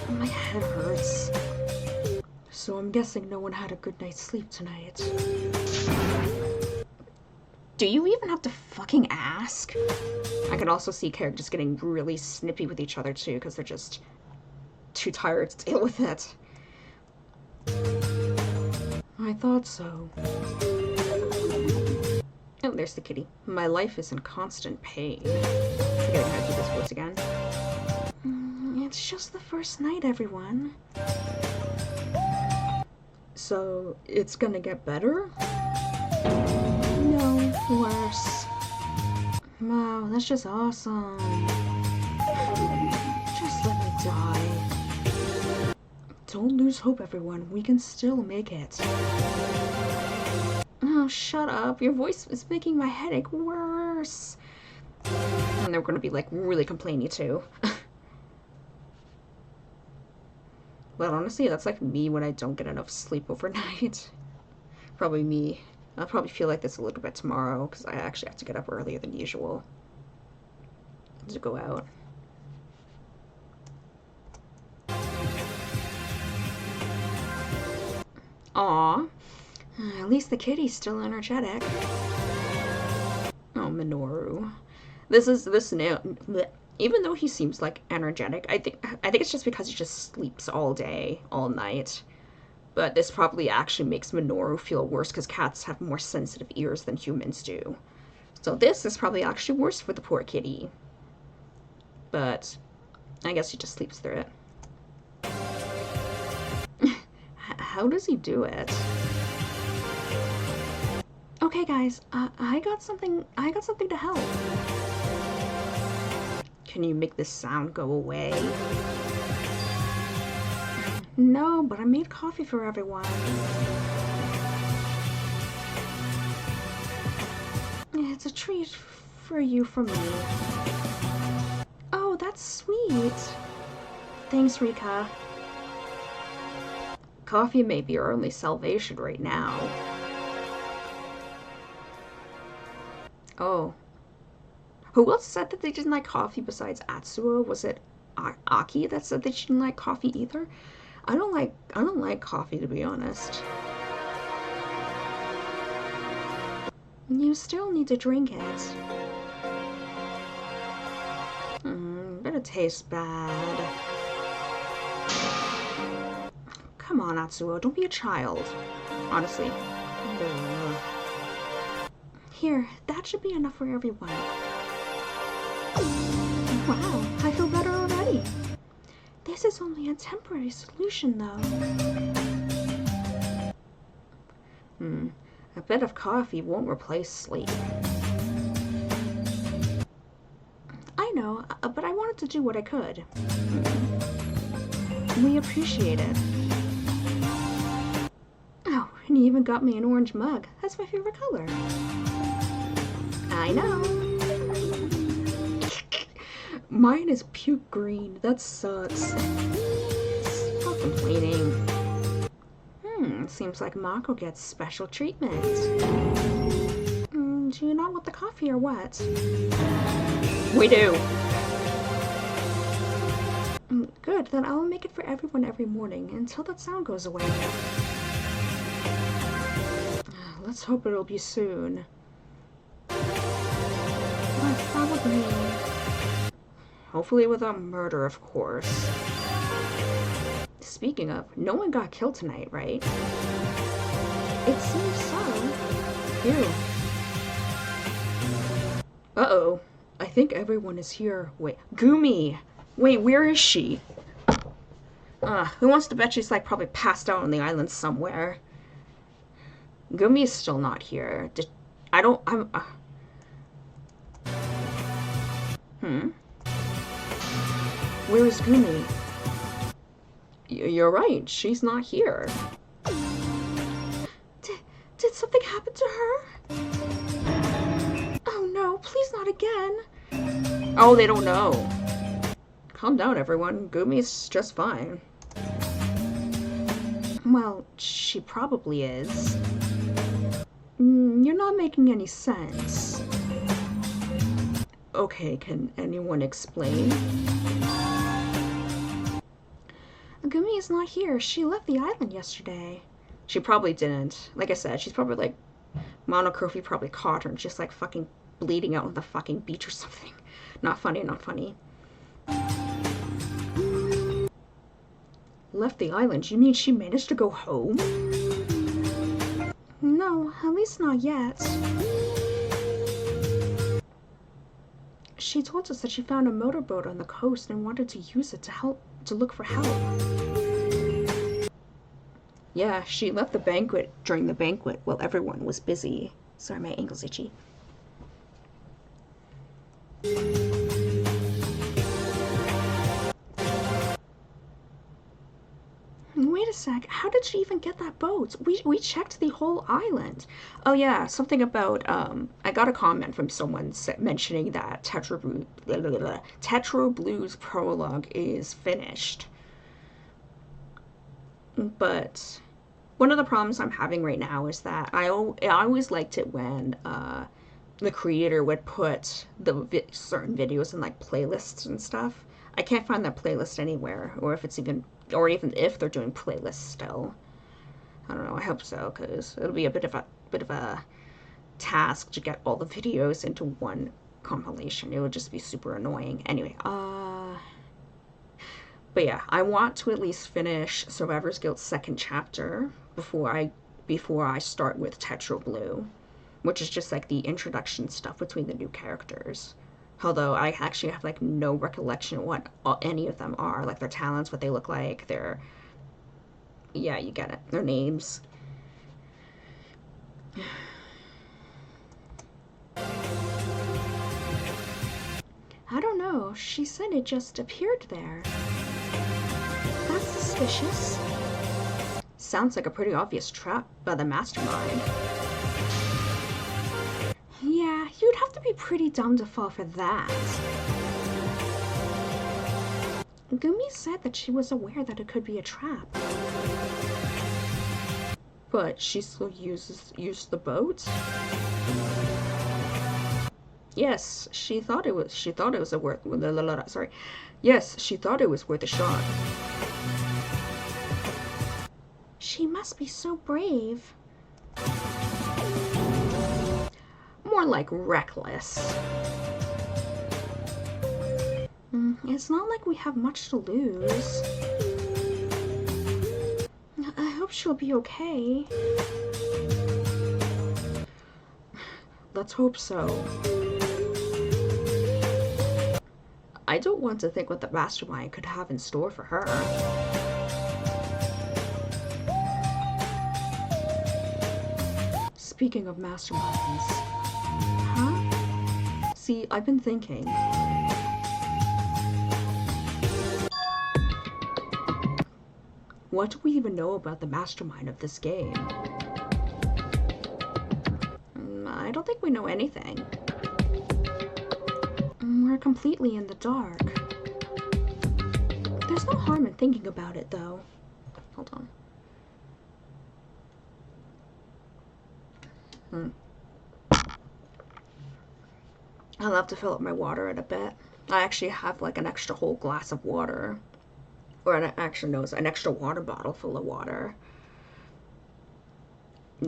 My head hurts. So I'm guessing no one had a good night's sleep tonight. Do you even have to fucking ask? I can also see characters getting really snippy with each other too, because they're just too tired to deal with it. I thought so. Oh, there's the kitty. My life is in constant pain. Forgetting how to do this words again. It's just the first night, everyone. So, it's gonna get better? No, worse. Wow, that's just awesome. Just let me die. Don't lose hope, everyone. We can still make it. Oh, shut up. Your voice is making my headache worse. And they're gonna be, like, really complainy, too. But honestly, that's like me when I don't get enough sleep overnight. Probably me. I'll probably feel like this a little bit tomorrow, because I actually have to get up earlier than usual to go out. Aw. At least the kitty's still energetic. Oh, Minoru. Even though he seems like energetic, I think it's just because he just sleeps all day, all night. But this probably actually makes Minoru feel worse because cats have more sensitive ears than humans do. So this is probably actually worse for the poor kitty. But I guess he just sleeps through it. How does he do it? Okay, guys, I got something to help. Can you make this sound go away? No, but I made coffee for everyone. It's a treat for you from me. Oh, that's sweet. Thanks, Rika. Coffee may be our only salvation right now. Oh. Who else said that they didn't like coffee besides Atsuo? Was it Aki that said that she didn't like coffee either? I don't like coffee, to be honest. You still need to drink it. But it tastes bad. Come on, Atsuo, don't be a child. Honestly. Here, that should be enough for everyone. Wow, I feel better already. This is only a temporary solution, though. A bit of coffee won't replace sleep. I know, but I wanted to do what I could. We appreciate it. Oh, and you even got me an orange mug. That's my favorite color. I know. Mine is puke green. That sucks. Stop complaining. Seems like Mako gets special treatment. Do you not want the coffee or what? We do. Good, then I'll make it for everyone every morning until that sound goes away. Let's hope it'll be soon. Probably. Hopefully without murder, of course. Speaking of, no one got killed tonight, right? It seems so. Ew. Uh-oh. I think everyone is here. Wait, Gumi! Wait, where is she? Who wants to bet she's, like, probably passed out on the island somewhere? Gumi is still not here. Where is Gumi? You're right, she's not here. Did something happen to her? Oh no, please not again. Oh, they don't know. Calm down, everyone. Gumi's just fine. Well, she probably is. You're not making any sense. Okay, can anyone explain? Gumi is not here. She left the island yesterday. She probably didn't. Like I said, she's probably, like, Monokrofi probably caught her and just like fucking bleeding out on the fucking beach or something. Not funny, not funny. Left the island? You mean she managed to go home? No, at least not yet. She told us that she found a motorboat on the coast and wanted to use it to look for help. Yeah, she left the banquet during the banquet while everyone was busy. Sorry, my ankle's itchy. Wait a sec, how did she even get that boat? We checked the whole island. Oh yeah, something about, I got a comment from someone mentioning that Tetra Blue's prologue is finished. But one of the problems I'm having right now is that I always liked it when the creator would put the certain videos in like playlists and stuff. I can't find that playlist anywhere, or even if they're doing playlists still. I don't know. I hope so, because it'll be a bit of a task to get all the videos into one compilation. It would just be super annoying. Anyway, but yeah, I want to at least finish Survivor's Guild's second chapter before I start with Tetra Blue, which is just like the introduction stuff between the new characters. Although I actually have like no recollection of what any of them are, like their talents, what they look like, yeah, you get it, their names. I don't know, she said it just appeared there. That's suspicious. Sounds like a pretty obvious trap by the mastermind. Yeah, you'd have to be pretty dumb to fall for that. Gumi said that she was aware that it could be a trap. But she still used the boat? Yes, she thought it was worth Yes, she thought it was worth a shot. She must be so brave. More like reckless. It's not like we have much to lose. I hope she'll be okay. Let's hope so. I don't want to think what the mastermind could have in store for her. Speaking of masterminds. Huh? See, I've been thinking. What do we even know about the mastermind of this game? I don't think we know anything. We're completely in the dark. There's no harm in thinking about it, though. Hold on. I'll have to fill up my water in a bit. I actually have like an extra whole glass of water. Or an extra water bottle full of water.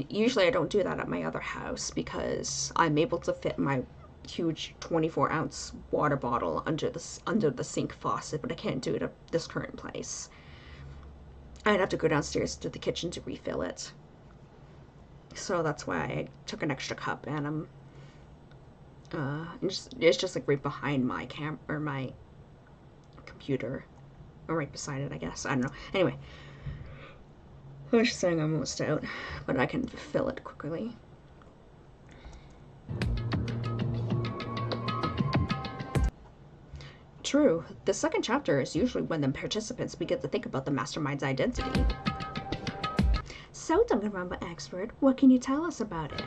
Usually I don't do that at my other house because I'm able to fit my huge 24-ounce water bottle under the sink faucet, but I can't do it at this current place. I'd have to go downstairs to the kitchen to refill it. So that's why I took an extra cup, and it's just like right behind my my computer. Or right beside it, I guess. I don't know. Anyway. I was just saying I'm almost out, but I can fill it quickly. True. The second chapter is usually when the participants begin to think about the mastermind's identity. So, Danganronpa expert, what can you tell us about it?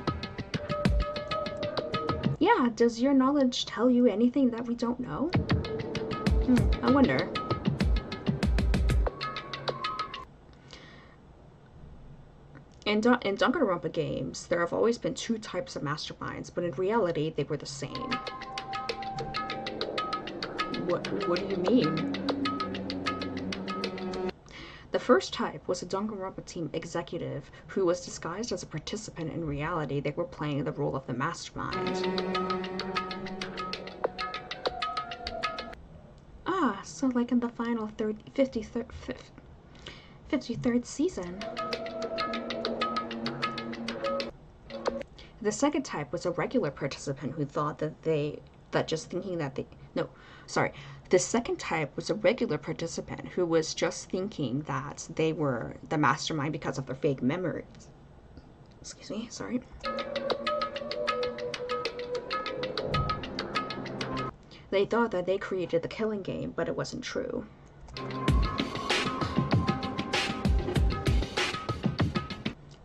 Yeah, does your knowledge tell you anything that we don't know? I wonder. In Danganronpa games, there have always been two types of masterminds, but in reality, they were the same. What do you mean? The first type was a Danganronpa team executive who was disguised as a participant. In reality, they were playing the role of the mastermind. Ah, so like in the final 53rd season. The second type was a regular participant who thought the second type was a regular participant who was just thinking that they were the mastermind because of their fake memories. Excuse me, sorry. They thought that they created the killing game, but it wasn't true.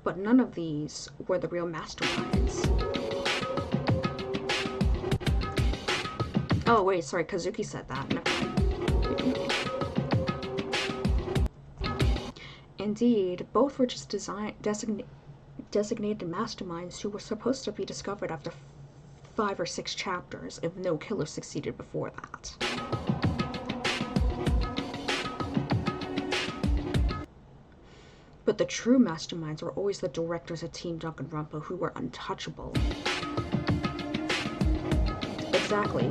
But none of these were the real masterminds. Oh wait, sorry, Kazuki said that. Indeed, both were just designated masterminds who were supposed to be discovered after 5 or 6 chapters if no killer succeeded before that. But the true masterminds were always the directors of Team Danganronpa, who were untouchable. Exactly.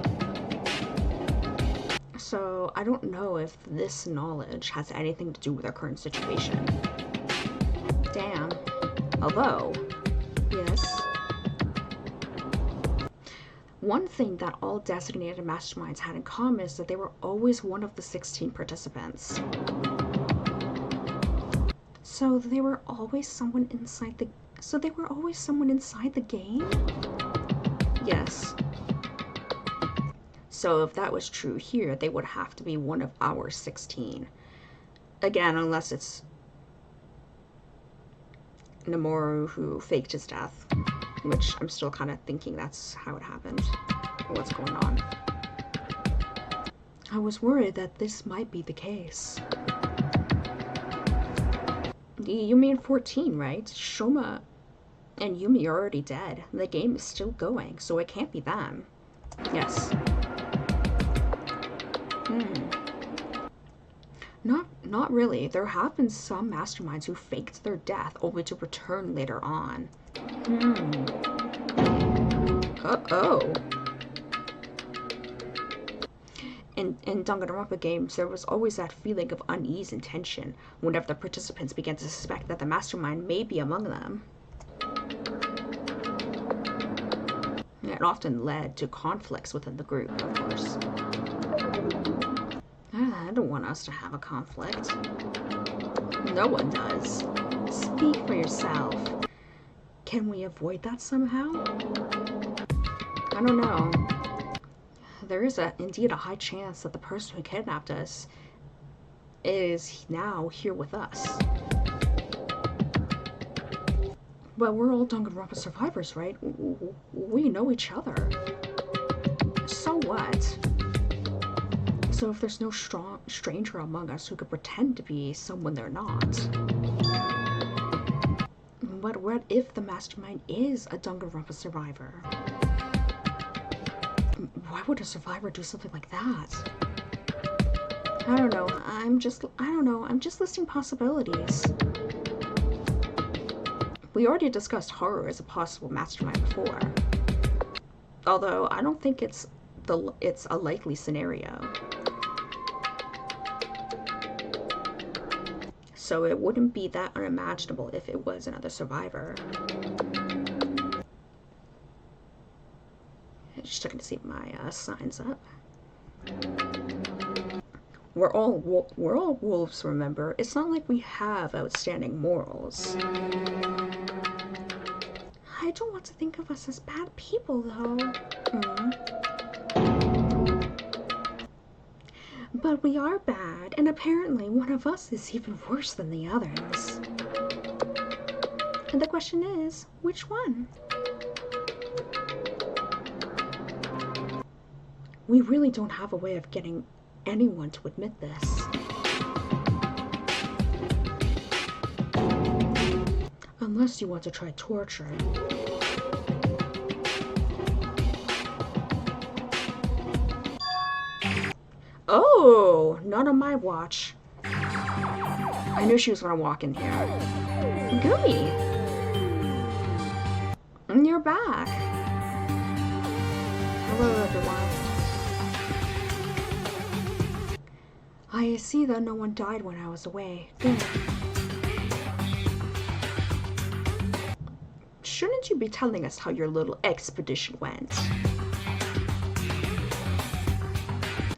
So I don't know if this knowledge has anything to do with our current situation. Damn. Although, yes. One thing that all designated masterminds had in common is that they were always one of the 16 participants. So they were always someone inside the game? Yes. So if that was true here, they would have to be one of our 16. Again, unless it's Nomoru who faked his death, which I'm still kind of thinking that's how it happened, or what's going on. I was worried that this might be the case. You mean 14, right? Shoma and Yumi are already dead. The game is still going, so it can't be them. Yes. Not really. There have been some masterminds who faked their death only to return later on. Uh-oh. In Danganronpa games, there was always that feeling of unease and tension whenever the participants began to suspect that the mastermind may be among them. It often led to conflicts within the group, of course. I don't want us to have a conflict. No one does. Speak for yourself. Can we avoid that somehow? I don't know. There is indeed a high chance that the person who kidnapped us is now here with us. But we're all Danganronpa survivors, right? We know each other. So what? So if there's no stranger among us who could pretend to be someone they're not. But what if the mastermind is a Danganronpa survivor? Why would a survivor do something like that? I don't know. I'm just listing possibilities. We already discussed horror as a possible mastermind before. Although I don't think it's a likely scenario. So it wouldn't be that unimaginable if it was another survivor. Just checking to see if my sign's up. We're all wolves, remember? It's not like we have outstanding morals. I don't want to think of us as bad people, though. But we are bad, and apparently one of us is even worse than the others. And the question is, which one? We really don't have a way of getting anyone to admit this. Unless you want to try torture. Oh, not on my watch. I knew she was gonna walk in here. Gooey! You're back. Hello, everyone. I see that no one died when I was away. Good. Shouldn't you be telling us how your little expedition went?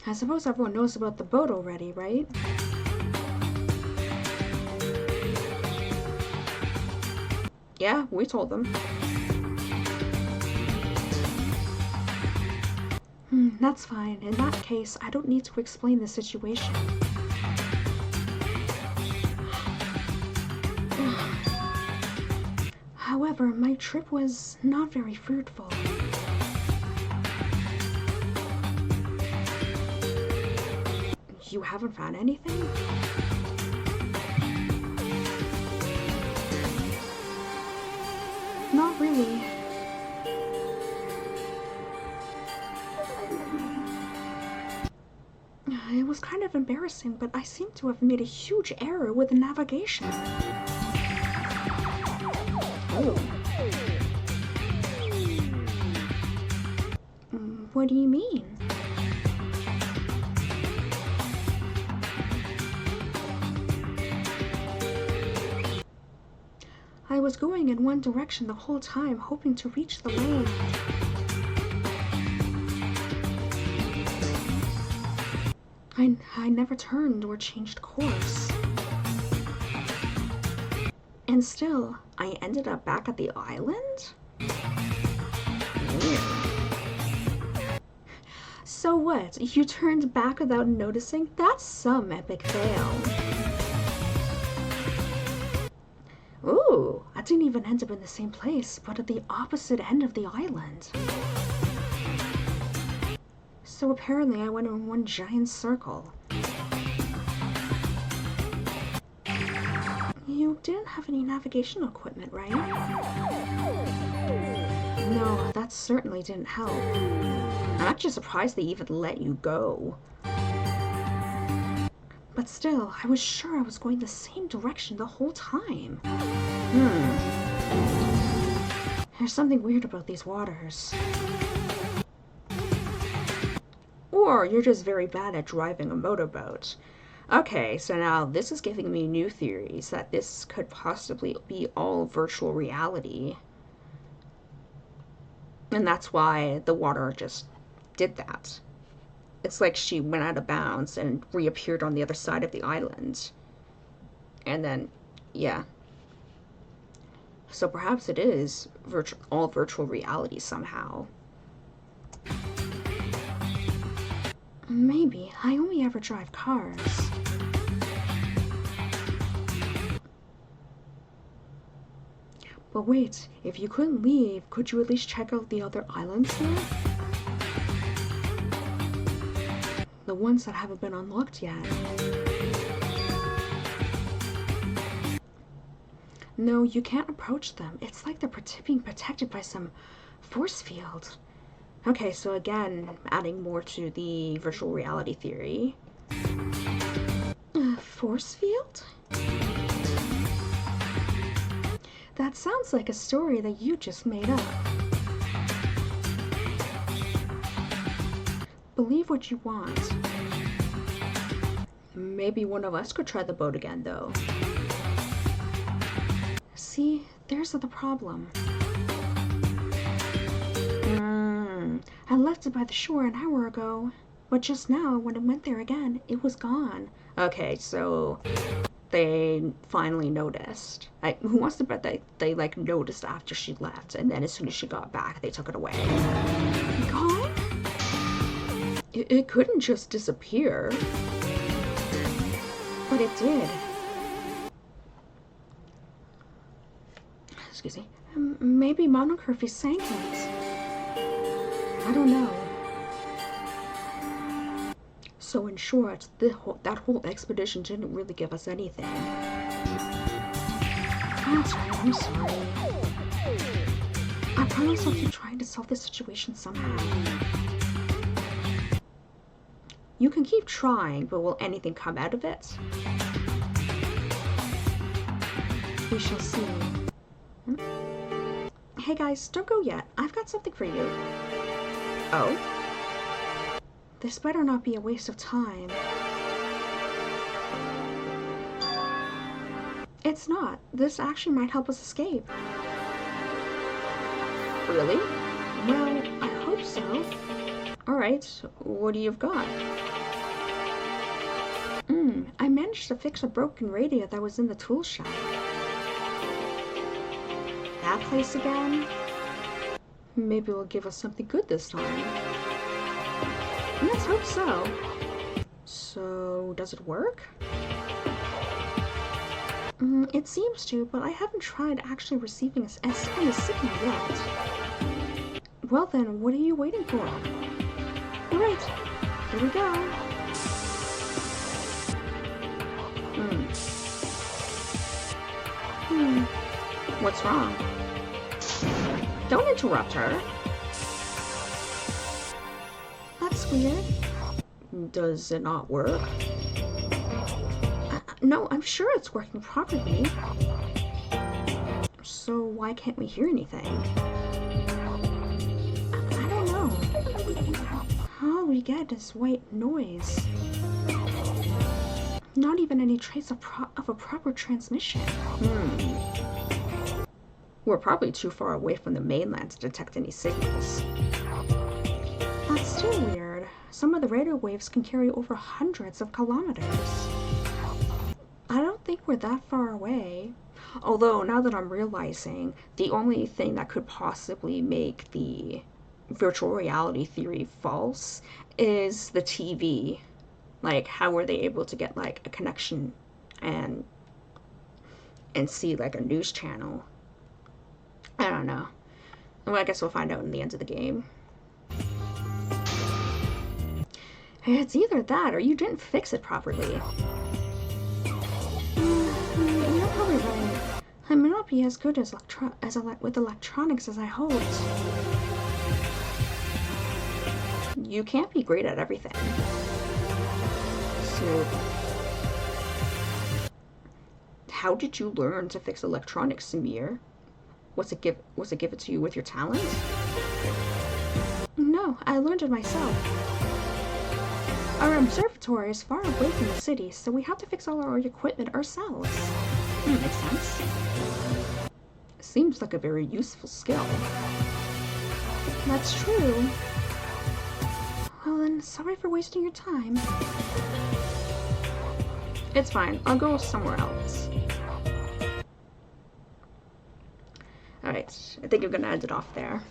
I suppose everyone knows about the boat already, right? Yeah, we told them. That's fine. In that case, I don't need to explain the situation. However, my trip was not very fruitful. You haven't found anything? Not really. It was kind of embarrassing, but I seem to have made a huge error with the navigation. Oh. What do you mean? I was going in one direction the whole time, hoping to reach the land. I never turned or changed course. And still, I ended up back at the island? Weird. So what? You turned back without noticing? That's some epic fail. Ooh, I didn't even end up in the same place, but at the opposite end of the island. So apparently I went in one giant circle. You didn't have any navigation equipment, right? No, that certainly didn't help. I'm actually surprised they even let you go. But still, I was sure I was going the same direction the whole time. There's something weird about these waters. Or you're just very bad at driving a motorboat. Okay, so now this is giving me new theories that this could possibly be all virtual reality. And that's why the water just did that. It's like she went out of bounds and reappeared on the other side of the island. And then, yeah. So perhaps it is all virtual reality somehow. Maybe. I only ever drive cars. But wait, if you couldn't leave, could you at least check out the other islands here? The ones that haven't been unlocked yet. No, you can't approach them. It's like they're being protected by some force field. Okay, so again, adding more to the virtual reality theory. Force field? That sounds like a story that you just made up. Believe what you want. Maybe one of us could try the boat again, though. See, there's the problem. I left it by the shore an hour ago, but just now, when it went there again, it was gone. Okay, so they finally noticed. Who wants to bet that they like noticed after she left, and then as soon as she got back, they took it away? Gone? It couldn't just disappear. But it did. Excuse me. Maybe Monocurfy sank it. I don't know. So in short, that whole expedition didn't really give us anything. That's right, I'm sorry. I promise I'll keep trying to solve this situation somehow. You can keep trying, but will anything come out of it? We shall see. Hmm? Hey guys, don't go yet. I've got something for you. Oh? This better not be a waste of time. It's not. This actually might help us escape. Really? Well, I hope so. Alright, what do you've got? I managed to fix a broken radio that was in the tool shop. That place again? Maybe it'll give us something good this time. Let's hope so. So, does it work? It seems to, but I haven't tried actually receiving any signal yet. Well then, what are you waiting for? Alright, here we go. What's wrong? Don't interrupt her. That's weird. Does it not work? No, I'm sure it's working properly. So why can't we hear anything? I don't know. All we get is white noise. Not even any trace of a proper transmission. We're probably too far away from the mainland to detect any signals. That's still weird. Some of the radio waves can carry over hundreds of kilometers. I don't think we're that far away. Although, now that I'm realizing, the only thing that could possibly make the virtual reality theory false is the TV. Like, how were they able to get, like, a connection and see, like, a news channel? I don't know. Well, I guess we'll find out in the end of the game. It's either that or you didn't fix it properly. You're probably right. I may not be as good with electronics as I hoped. You can't be great at everything. So, how did you learn to fix electronics, Samir? Was it given to you with your talent? No, I learned it myself. Our observatory is far away from the city, so we have to fix all our equipment ourselves. Makes sense. Seems like a very useful skill. That's true. Well then, sorry for wasting your time. It's fine. I'll go somewhere else. Alright, I think I'm gonna end it off there.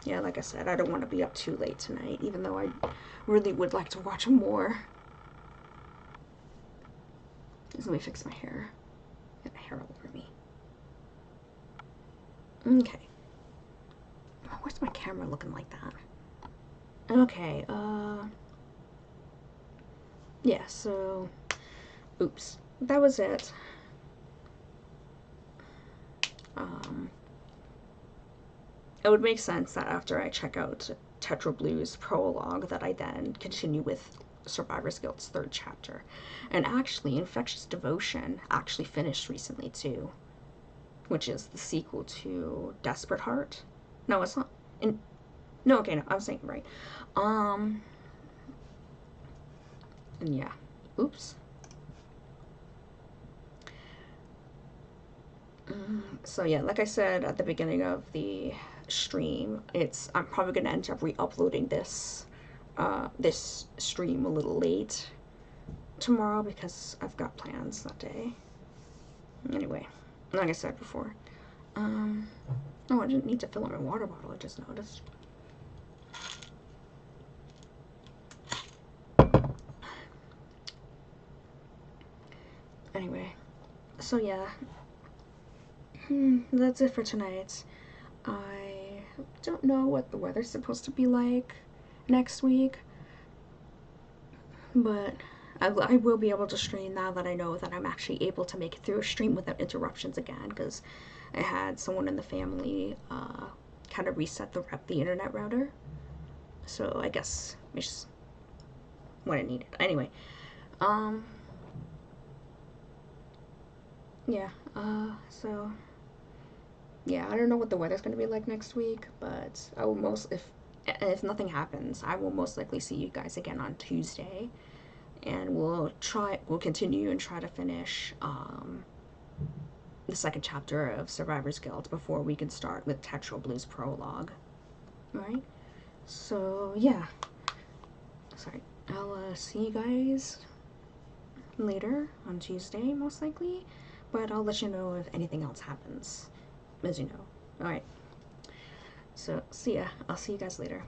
Yeah, like I said, I don't want to be up too late tonight, even though I really would like to watch more. Just let me fix my hair. Get my hair all over me. Okay. Where's my camera looking like that? Okay, yeah, so... Oops. That was it. It would make sense that after I check out Tetra Blue's prologue that I then continue with Survivor's Guild's 3rd chapter. And actually, Infectious Devotion actually finished recently too, which is the sequel to Desperate Heart. No, it's not. No, okay, no, I was saying it right. And yeah, oops. So yeah, like I said at the beginning of the stream, I'm probably gonna end up re-uploading this stream a little late tomorrow because I've got plans that day. Anyway, like I said before, oh, I didn't need to fill up my water bottle. I just noticed. Anyway, so yeah, that's it for tonight. I don't know what the weather's supposed to be like next week, but I will be able to stream now that I know that I'm actually able to make it through a stream without interruptions again, because I had someone in the family kind of reset the internet router, So I guess it's just what I needed. Anyway, um, yeah, so yeah, I don't know what the weather's gonna be like next week, but I will most if nothing happens, I will most likely see you guys again on Tuesday, and we'll continue and try to finish the second chapter of Survivor's Guild before we can start with Tetro Blue's prologue. Right? So yeah, sorry. I'll see you guys later on Tuesday, most likely, but I'll let you know if anything else happens, as you know. Alright, so see ya. I'll see you guys later.